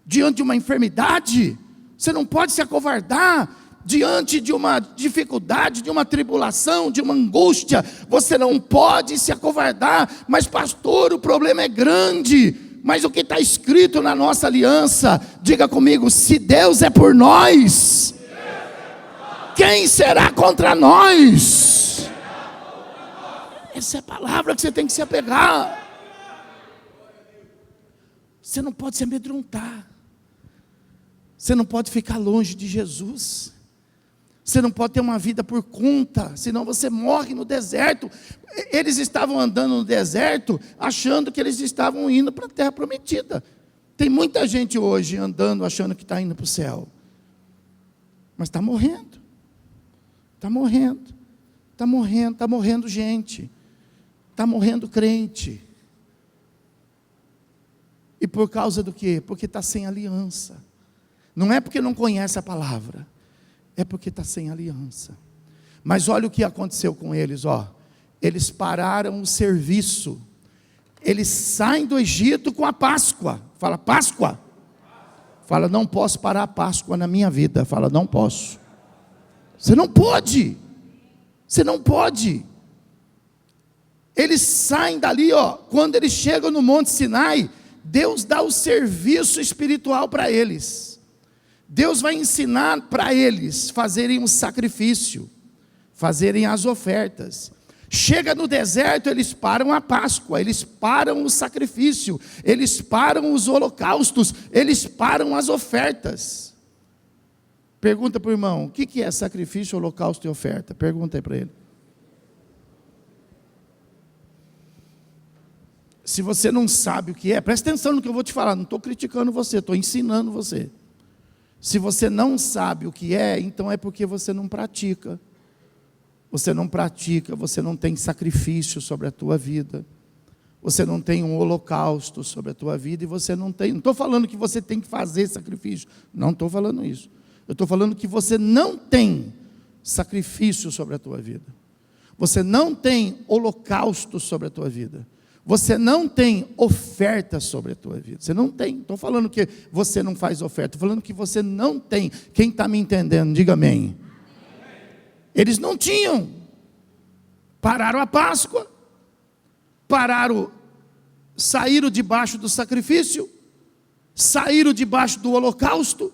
diante de uma enfermidade. Você não pode se acovardar diante de uma dificuldade, de uma tribulação, de uma angústia. Você não pode se acovardar. Mas pastor, o problema é grande. Mas o que está escrito na nossa aliança, diga comigo, se Deus é por nós, quem será contra nós? Essa é a palavra que você tem que se apegar. Você não pode se amedrontar. Você não pode ficar longe de Jesus. Você não pode ter uma vida por conta, senão você morre no deserto. Eles estavam andando no deserto, achando que eles estavam indo para a terra prometida. Tem muita gente hoje andando, achando que está indo para o céu. Mas está morrendo. Está morrendo. Está morrendo, está morrendo gente. Está morrendo crente. E por causa do quê? Porque está sem aliança. Não é porque não conhece a palavra. É porque está sem aliança. Mas olha o que aconteceu com eles, eles pararam o serviço. Eles saem do Egito com a Páscoa. Fala, Páscoa. Fala, não posso parar a Páscoa na minha vida. Fala, não posso. Você não pode. Você não pode. Eles saem dali, quando eles chegam no Monte Sinai, Deus dá o serviço espiritual para eles. Deus vai ensinar para eles fazerem um sacrifício, fazerem as ofertas. Chega no deserto, eles param a Páscoa, eles param o sacrifício, eles param os holocaustos, eles param as ofertas. Pergunta para o irmão, o que é sacrifício, holocausto e oferta? Pergunta aí para ele. Se você não sabe o que é, presta atenção no que eu vou te falar, não estou criticando você, estou ensinando você. Se você não sabe o que é, então é porque você não pratica. Você não pratica, você não tem sacrifício sobre a tua vida. Você não tem um holocausto sobre a tua vida e você não tem... Não estou falando que você tem que fazer sacrifício. Não estou falando isso. Eu estou falando que você não tem sacrifício sobre a tua vida. Você não tem holocausto sobre a tua vida. Você não tem oferta sobre a tua vida. Você não tem. Estou falando que você não faz oferta. Estou falando que você não tem. Quem está me entendendo, diga amém. Eles não tinham. Pararam a Páscoa. Saíram debaixo do sacrifício. saíram debaixo do holocausto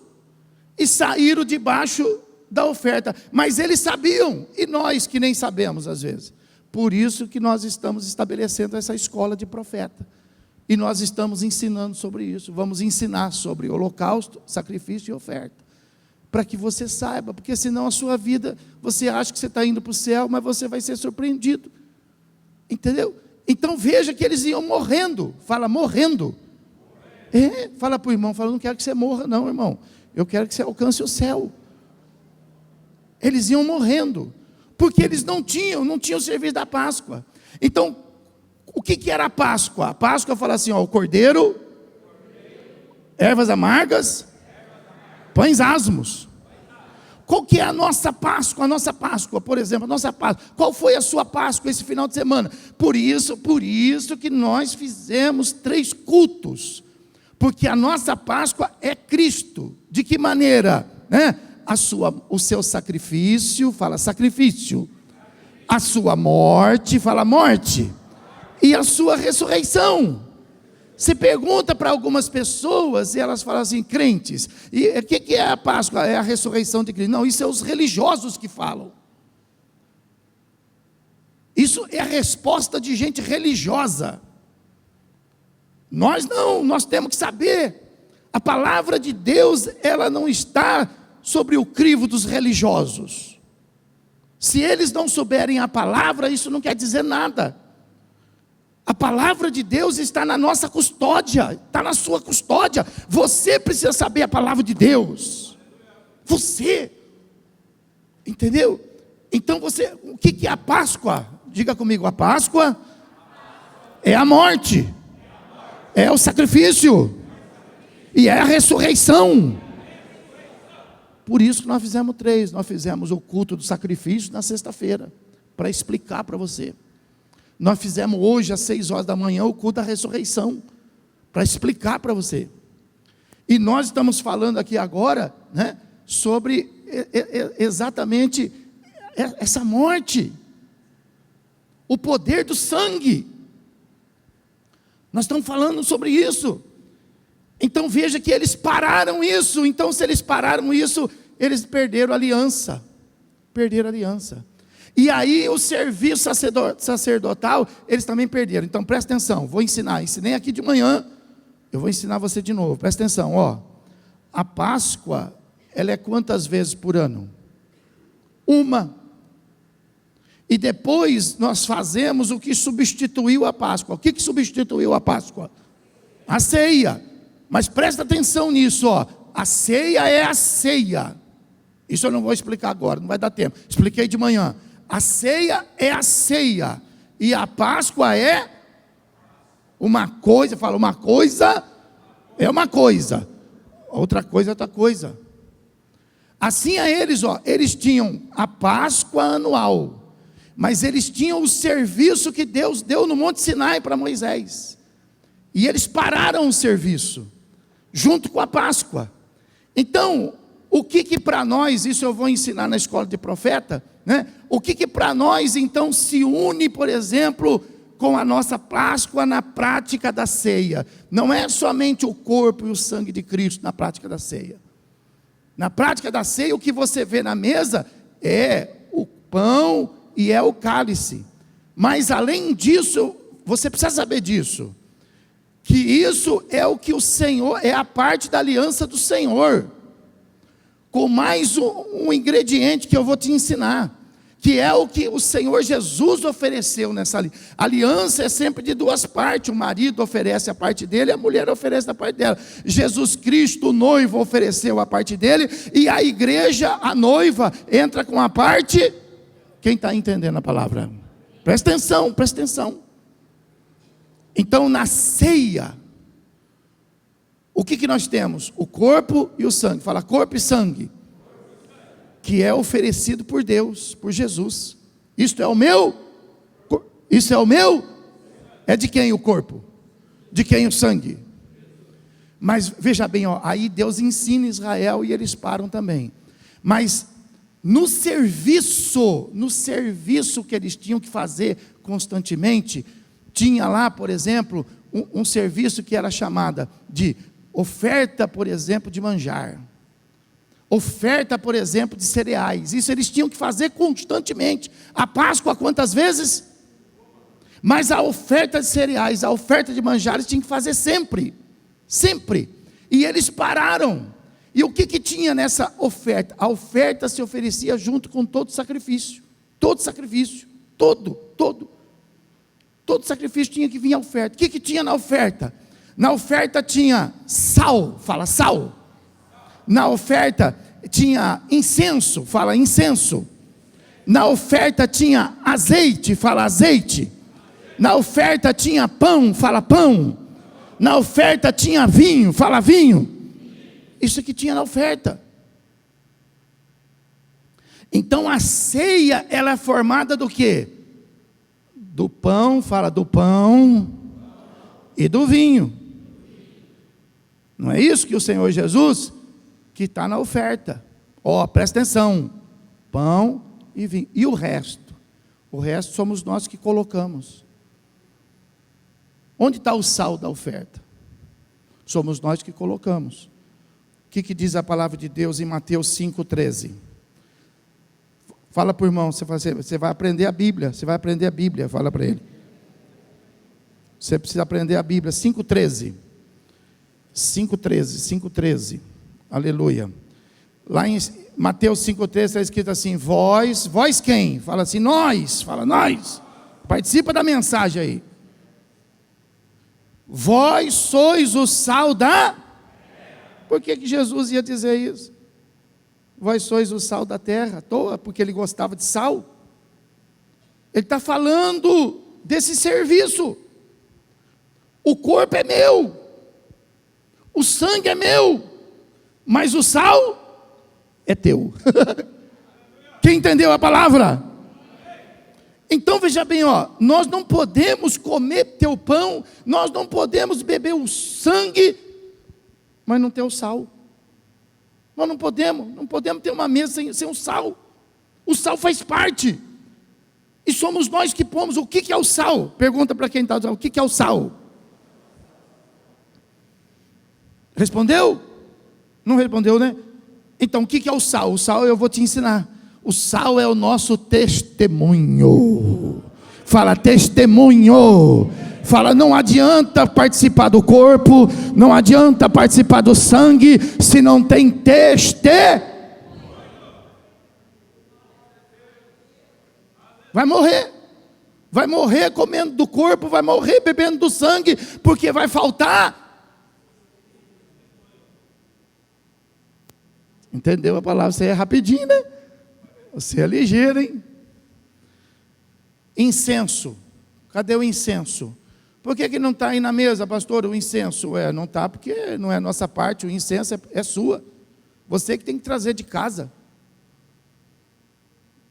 e saíram debaixo da oferta. Mas eles sabiam, e nós que nem sabemos às vezes. Por isso que nós estamos estabelecendo essa escola de profeta. E nós estamos ensinando sobre isso. Vamos ensinar sobre holocausto, sacrifício e oferta. Para que você saiba, porque senão a sua vida, você acha que você está indo para o céu, mas você vai ser surpreendido. Entendeu? Então veja que eles iam morrendo. Fala, morrendo. Fala para o irmão, fala, não quero que você morra não, irmão. Eu quero que você alcance o céu. Eles iam morrendo. Porque eles não tinham o serviço da Páscoa. Então, o que era a Páscoa? A Páscoa fala assim, ó, o cordeiro, ervas amargas, pães asmos. Qual que é a nossa Páscoa? A nossa Páscoa, por exemplo, a nossa Páscoa. Qual foi a sua Páscoa esse final de semana? Por isso que nós fizemos 3 cultos. Porque a nossa Páscoa é Cristo. De que maneira? O seu sacrifício, fala sacrifício. A sua morte, fala morte. E a sua ressurreição. Você pergunta para algumas pessoas e elas falam assim, crentes, e o que é a Páscoa? É a ressurreição de Cristo. Não, isso é os religiosos que falam. Isso é a resposta de gente religiosa. Nós não, nós temos que saber. A palavra de Deus, ela não está sobre o crivo dos religiosos. Se eles não souberem a palavra, isso não quer dizer nada. A palavra de Deus está na nossa custódia, está na sua custódia. Você precisa saber a palavra de Deus. Você. Entendeu? Então o que é a Páscoa? Diga comigo, a Páscoa é a morte, é o sacrifício e é a ressurreição. Por isso que nós fizemos 3. Nós fizemos o culto do sacrifício na sexta-feira, para explicar para você. Nós fizemos hoje às 6 horas da manhã o culto da ressurreição, para explicar para você. E nós estamos falando aqui agora, sobre exatamente essa morte, o poder do sangue. Nós estamos falando sobre isso. Então veja que eles pararam isso. Então se eles pararam isso, eles perderam a aliança. Perderam a aliança. E aí o serviço sacerdotal, eles também perderam. Então presta atenção, vou ensinar. Ensinei aqui de manhã, eu vou ensinar você de novo. Presta atenção, ó. A Páscoa, ela é quantas vezes por ano? 1. E depois nós fazemos o que substituiu a Páscoa. O que substituiu a Páscoa? A ceia. Mas presta atenção nisso, ó. A ceia é a ceia. Isso eu não vou explicar agora, não vai dar tempo. Expliquei de manhã. A ceia é a ceia. E a Páscoa é uma coisa. Fala, uma coisa é uma coisa. Outra coisa é outra coisa. Assim a eles, ó. Eles tinham a Páscoa anual. Mas eles tinham o serviço que Deus deu no Monte Sinai para Moisés. E eles pararam o serviço, junto com a Páscoa. Então, o que para nós, isso eu vou ensinar na escola de profeta, o que para nós então se une, por exemplo, com a nossa Páscoa na prática da ceia? Não é somente o corpo e o sangue de Cristo na prática da ceia. Na prática da ceia, o que você vê na mesa é o pão e é o cálice. Mas além disso, você precisa saber disso, que isso é o que o Senhor, é a parte da aliança do Senhor, com mais um ingrediente que eu vou te ensinar, que é o que o Senhor Jesus ofereceu nessa aliança. A aliança é sempre de 2 partes, o marido oferece a parte dele, a mulher oferece a parte dela. Jesus Cristo, o noivo, ofereceu a parte dele, e a igreja, a noiva, entra com a parte. Quem está entendendo a palavra? Presta atenção, presta atenção. Então na ceia, o que nós temos? O corpo e o sangue. Fala corpo e sangue. Que é oferecido por Deus, por Jesus. Isto é o meu? Isso é o meu? É de quem o corpo? De quem o sangue? Mas veja bem, ó, aí Deus ensina Israel e eles param também. Mas no serviço que eles tinham que fazer constantemente, tinha lá, por exemplo, um serviço que era chamada de oferta, por exemplo, de manjar, oferta, por exemplo, de cereais. Isso eles tinham que fazer constantemente. A Páscoa, quantas vezes? Mas a oferta de cereais, a oferta de manjares, tinham que fazer sempre, sempre. E eles pararam. E o que tinha nessa oferta? A oferta se oferecia junto com todo sacrifício. Todo sacrifício, todo sacrifício tinha que vir a oferta. O que tinha na oferta? Na oferta tinha sal, fala sal. Na oferta tinha incenso, fala incenso. Na oferta tinha azeite, fala azeite. Na oferta tinha pão, fala pão. Na oferta tinha vinho, fala vinho. Isso que tinha na oferta. Então a ceia, ela é formada do quê? Do pão, fala do pão e do vinho. Não é isso que o Senhor Jesus, que está na oferta. Ó, presta atenção. Pão e vinho. E o resto? O resto somos nós que colocamos. Onde está o sal da oferta? Somos nós que colocamos. O que diz a palavra de Deus em Mateus 5,13? Fala para o irmão, você vai aprender a Bíblia, fala para ele. Você precisa aprender a Bíblia, 5,13, aleluia. Lá em Mateus 5,13 está escrito assim, vós quem? Fala assim, nós, fala nós, participa da mensagem aí. Vós sois o sal da... Por que Jesus ia dizer isso? Vós sois o sal da terra, à toa, porque ele gostava de sal. Ele está falando desse serviço. O corpo é meu, o sangue é meu, mas o sal é teu. Quem entendeu a palavra? Então veja bem, nós não podemos comer teu pão, nós não podemos beber o sangue, mas não ter o sal. Nós não podemos ter uma mesa sem o sal. O sal faz parte. E somos nós que pomos. O que é o sal? Pergunta para quem está dizendo, o que é o sal? Respondeu? Não respondeu, né? Então, o que é o sal? O sal eu vou te ensinar. O sal é o nosso testemunho. Fala, testemunho. Fala, não adianta participar do corpo, não adianta participar do sangue, se não tem vai morrer comendo do corpo, vai morrer bebendo do sangue, porque vai faltar. Entendeu a palavra? Você é rapidinho, né? Você é ligeiro, hein? Incenso, cadê o incenso? Por que não está aí na mesa, pastor, o incenso? Não está porque não é nossa parte, o incenso é sua. Você que tem que trazer de casa.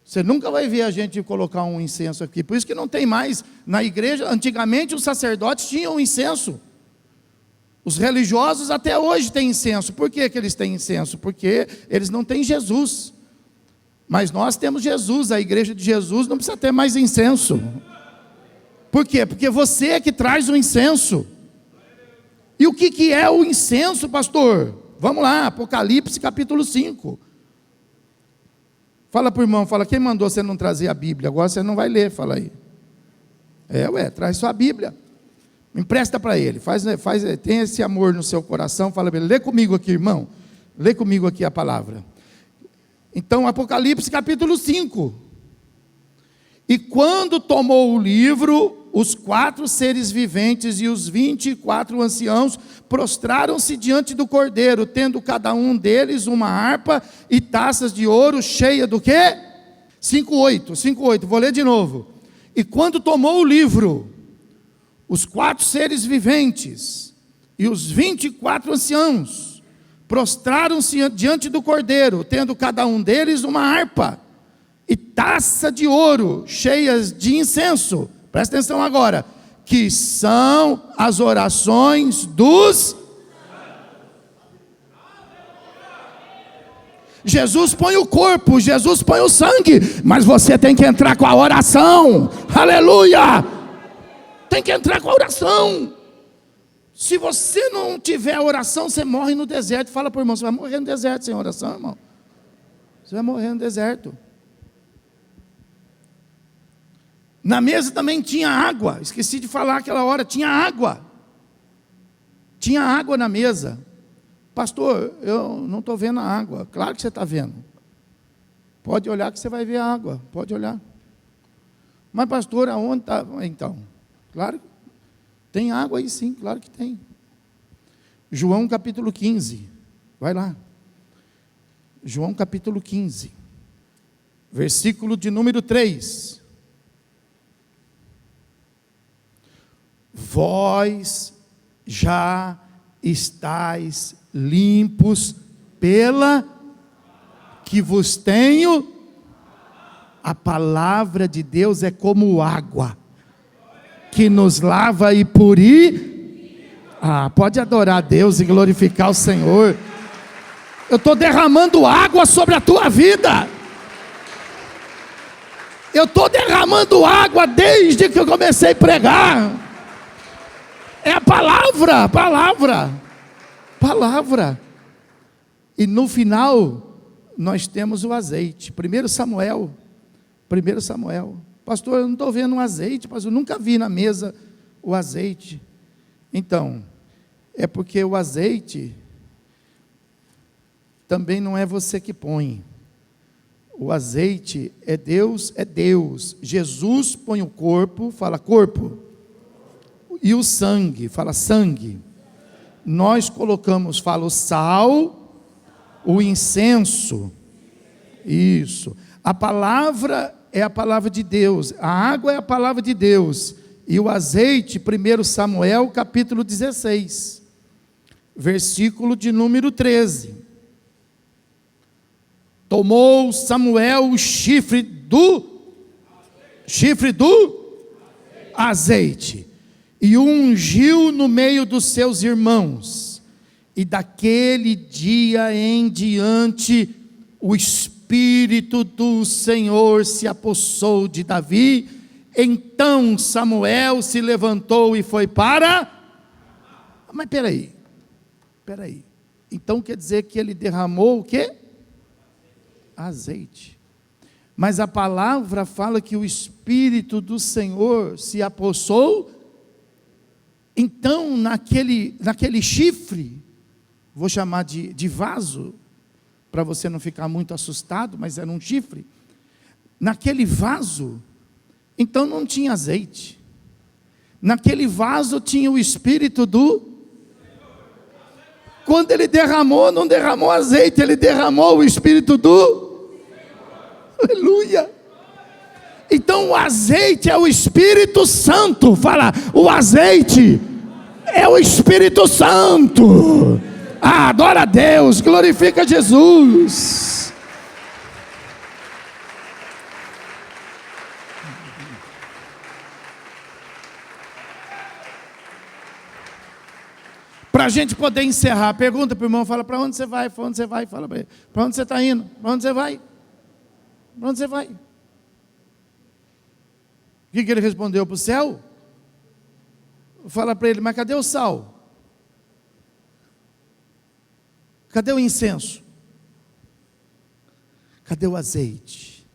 Você nunca vai ver a gente colocar um incenso aqui. Por isso que não tem mais na igreja. Antigamente os sacerdotes tinham incenso. Os religiosos até hoje têm incenso. Por que eles têm incenso? Porque eles não têm Jesus. Mas nós temos Jesus. A igreja de Jesus não precisa ter mais incenso. Por quê? Porque você é que traz o incenso. E o que é o incenso, pastor? Vamos lá, Apocalipse capítulo 5. Fala para o irmão, fala, quem mandou você não trazer a Bíblia? Agora você não vai ler, fala aí. Traz sua Bíblia. Empresta para ele, tem esse amor no seu coração, fala para ele, lê comigo aqui, irmão. Lê comigo aqui a palavra. Então, Apocalipse capítulo 5. E quando tomou o livro, os 4 seres viventes e os 24 anciãos prostraram-se diante do Cordeiro, tendo cada um deles uma harpa e taças de ouro cheia do quê? 5:8, vou ler de novo. E quando tomou o livro, os 4 seres viventes e os 24 anciãos prostraram-se diante do Cordeiro, tendo cada um deles uma harpa e taça de ouro cheias de incenso. Presta atenção agora, que são as orações dos... Jesus põe o corpo, Jesus põe o sangue, mas você tem que entrar com a oração. Aleluia! Tem que entrar com a oração. Se você não tiver oração, você morre no deserto. Fala para o irmão, você vai morrer no deserto sem oração, irmão. Você vai morrer no deserto. Na mesa também tinha água. Esqueci de falar aquela hora, tinha água. Tinha água na mesa. Pastor, eu não estou vendo a água. Claro que você está vendo. Pode olhar que você vai ver a água. Pode olhar. Mas pastor, aonde está? Então, claro, tem água aí sim, claro que tem. João capítulo 15. Vai lá. João capítulo 15. Versículo de número 3. Vós já estáis limpos pela que vos tenho. A palavra de Deus é como água, que nos lava e purifica. Pode adorar a Deus e glorificar o Senhor. Eu estou derramando água sobre a tua vida. Eu estou derramando água desde que eu comecei a pregar. É a palavra, palavra. E no final, nós temos o azeite. 1 Samuel. Pastor, eu não estou vendo um azeite, pastor, eu nunca vi na mesa o azeite. Então, é porque o azeite também não é você que põe. O azeite é Deus. Jesus põe o corpo, fala corpo. E o sangue, fala sangue. Nós colocamos, fala o sal, o incenso. Isso. A palavra é a palavra de Deus. A água é a palavra de Deus. E o azeite, 1 Samuel, capítulo 16. Versículo de número 13. Tomou Samuel o chifre do azeite. E o ungiu no meio dos seus irmãos, e daquele dia em diante, o Espírito do Senhor se apossou de Davi. Então Samuel se levantou e foi para... Mas peraí, então quer dizer que ele derramou o quê? Azeite. Mas a palavra fala que o Espírito do Senhor se apossou. Então, naquele chifre, vou chamar de vaso, para você não ficar muito assustado, mas era um chifre. Naquele vaso, então não tinha azeite. Naquele vaso tinha o Espírito do... Quando ele derramou, não derramou azeite, ele derramou o Espírito do... Aleluia! Então o azeite é o Espírito Santo. Fala, o azeite é o Espírito Santo. Adora a Deus, glorifica Jesus. Para a gente poder encerrar, pergunta para o irmão, fala, para onde você vai? Para onde você vai? Fala para ele, para onde você está indo? Para onde você vai? Para onde você vai? O que ele respondeu? Para o céu? Fala para ele, mas cadê o sal? Cadê o incenso? Cadê o azeite?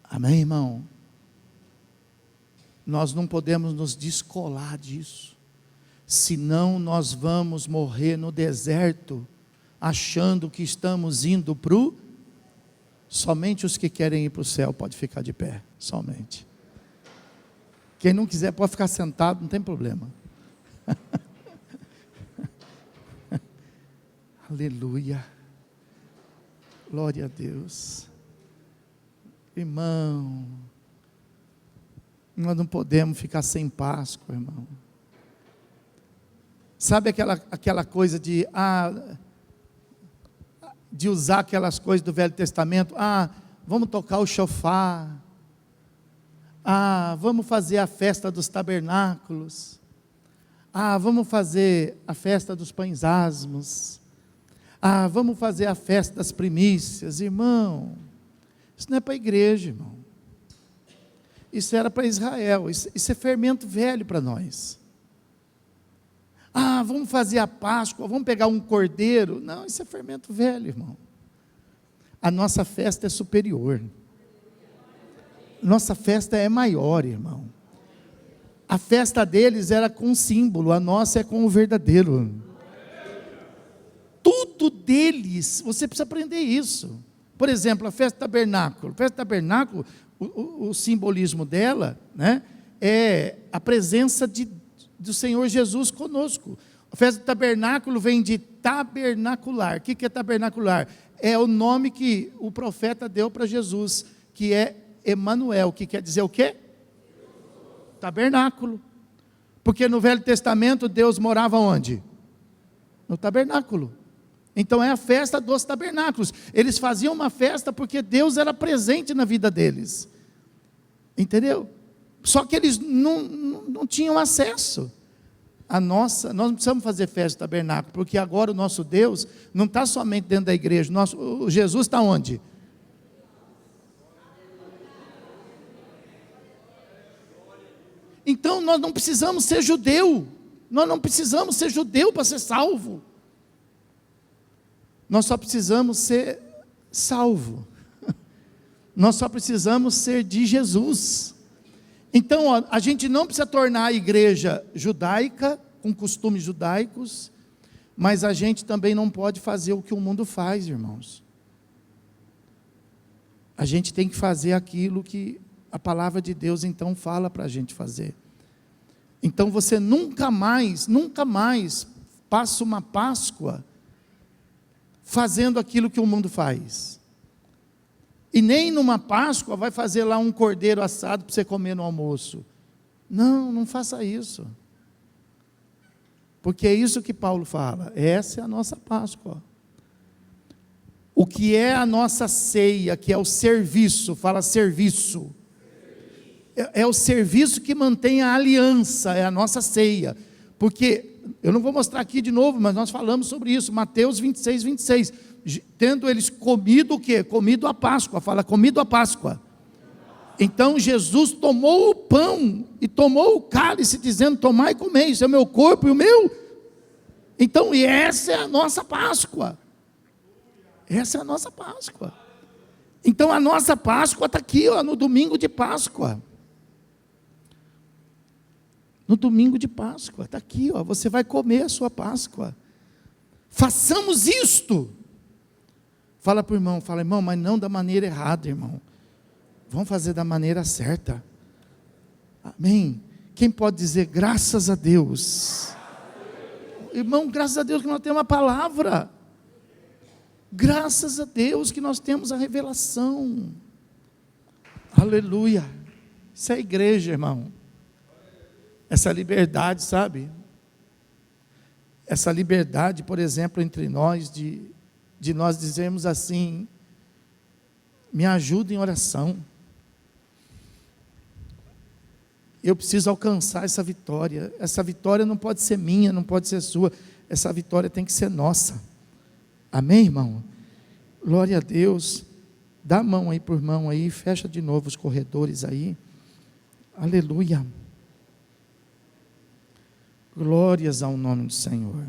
Amém, irmão? Nós não podemos nos descolar disso, senão nós vamos morrer no deserto, achando que estamos indo para o... Somente os que querem ir para o céu podem ficar de pé, somente. Quem não quiser pode ficar sentado, não tem problema. Aleluia. Glória a Deus. Irmão, nós não podemos ficar sem Páscoa, irmão. Sabe aquela coisa de usar aquelas coisas do Velho Testamento? Vamos tocar o shofar. Vamos fazer a festa dos tabernáculos. Vamos fazer a festa dos pães asmos. Vamos fazer a festa das primícias. Irmão, isso não é para a igreja, irmão. Isso era para Israel. Isso é fermento velho para nós. Ah, vamos fazer a Páscoa, vamos pegar um cordeiro. Não, isso é fermento velho, irmão. A nossa festa é superior. Nossa festa é maior, irmão. A festa deles era com símbolo, a nossa é com o verdadeiro. Tudo deles, você precisa aprender isso. Por exemplo, a festa do tabernáculo. A festa do tabernáculo, o simbolismo dela, né, é a presença do Senhor Jesus conosco. A festa do tabernáculo vem de tabernacular. O que é tabernacular? É o nome que o profeta deu para Jesus, que é Emanuel, que quer dizer o quê? Tabernáculo. Porque no Velho Testamento Deus morava onde? No tabernáculo. Então é a festa dos tabernáculos. Eles faziam uma festa porque Deus era presente na vida deles. Entendeu? Só que eles não tinham acesso. Nós não precisamos fazer festa do tabernáculo, porque agora o nosso Deus não está somente dentro da igreja. O Jesus está onde? Então nós não precisamos ser judeu. Nós não precisamos ser judeu para ser salvo. Nós só precisamos ser salvo. Nós só precisamos ser de Jesus. Então, a gente não precisa tornar a igreja judaica, com costumes judaicos, mas a gente também não pode fazer o que o mundo faz, irmãos. A gente tem que fazer aquilo que a palavra de Deus então fala para a gente fazer. Então você nunca mais passa uma Páscoa fazendo aquilo que o mundo faz. E nem numa Páscoa vai fazer lá um cordeiro assado para você comer no almoço. Não faça isso. Porque é isso que Paulo fala. Essa é a nossa Páscoa. O que é a nossa ceia, que é o serviço, fala serviço. É o serviço que mantém a aliança, é a nossa ceia. Porque, eu não vou mostrar aqui de novo, mas nós falamos sobre isso, Mateus 26, 26. Tendo eles comido o quê? Comido a Páscoa, fala comido a Páscoa. Então Jesus tomou o pão e tomou o cálice, dizendo, tomai e comei, isso é o meu corpo e o meu. Então, e essa é a nossa Páscoa. Essa é a nossa Páscoa. Então a nossa Páscoa está aqui, ó, no domingo de Páscoa. No domingo de Páscoa, está aqui, ó, você vai comer a sua Páscoa. Façamos isto. Fala para o irmão, fala, irmão, mas não da maneira errada, irmão. Vamos fazer da maneira certa. Amém? Quem pode dizer graças a Deus? Irmão, graças a Deus que nós temos a palavra. Graças a Deus que nós temos a revelação. Aleluia. Isso é a igreja, irmão. Essa liberdade, sabe? Essa liberdade, por exemplo, entre nós, de nós dizermos assim, me ajuda em oração. Eu preciso alcançar essa vitória. Essa vitória não pode ser minha, não pode ser sua. Essa vitória tem que ser nossa. Amém, irmão? Glória a Deus. Dá a mão aí por irmão aí, fecha de novo os corredores aí. Aleluia. Glórias ao nome do Senhor.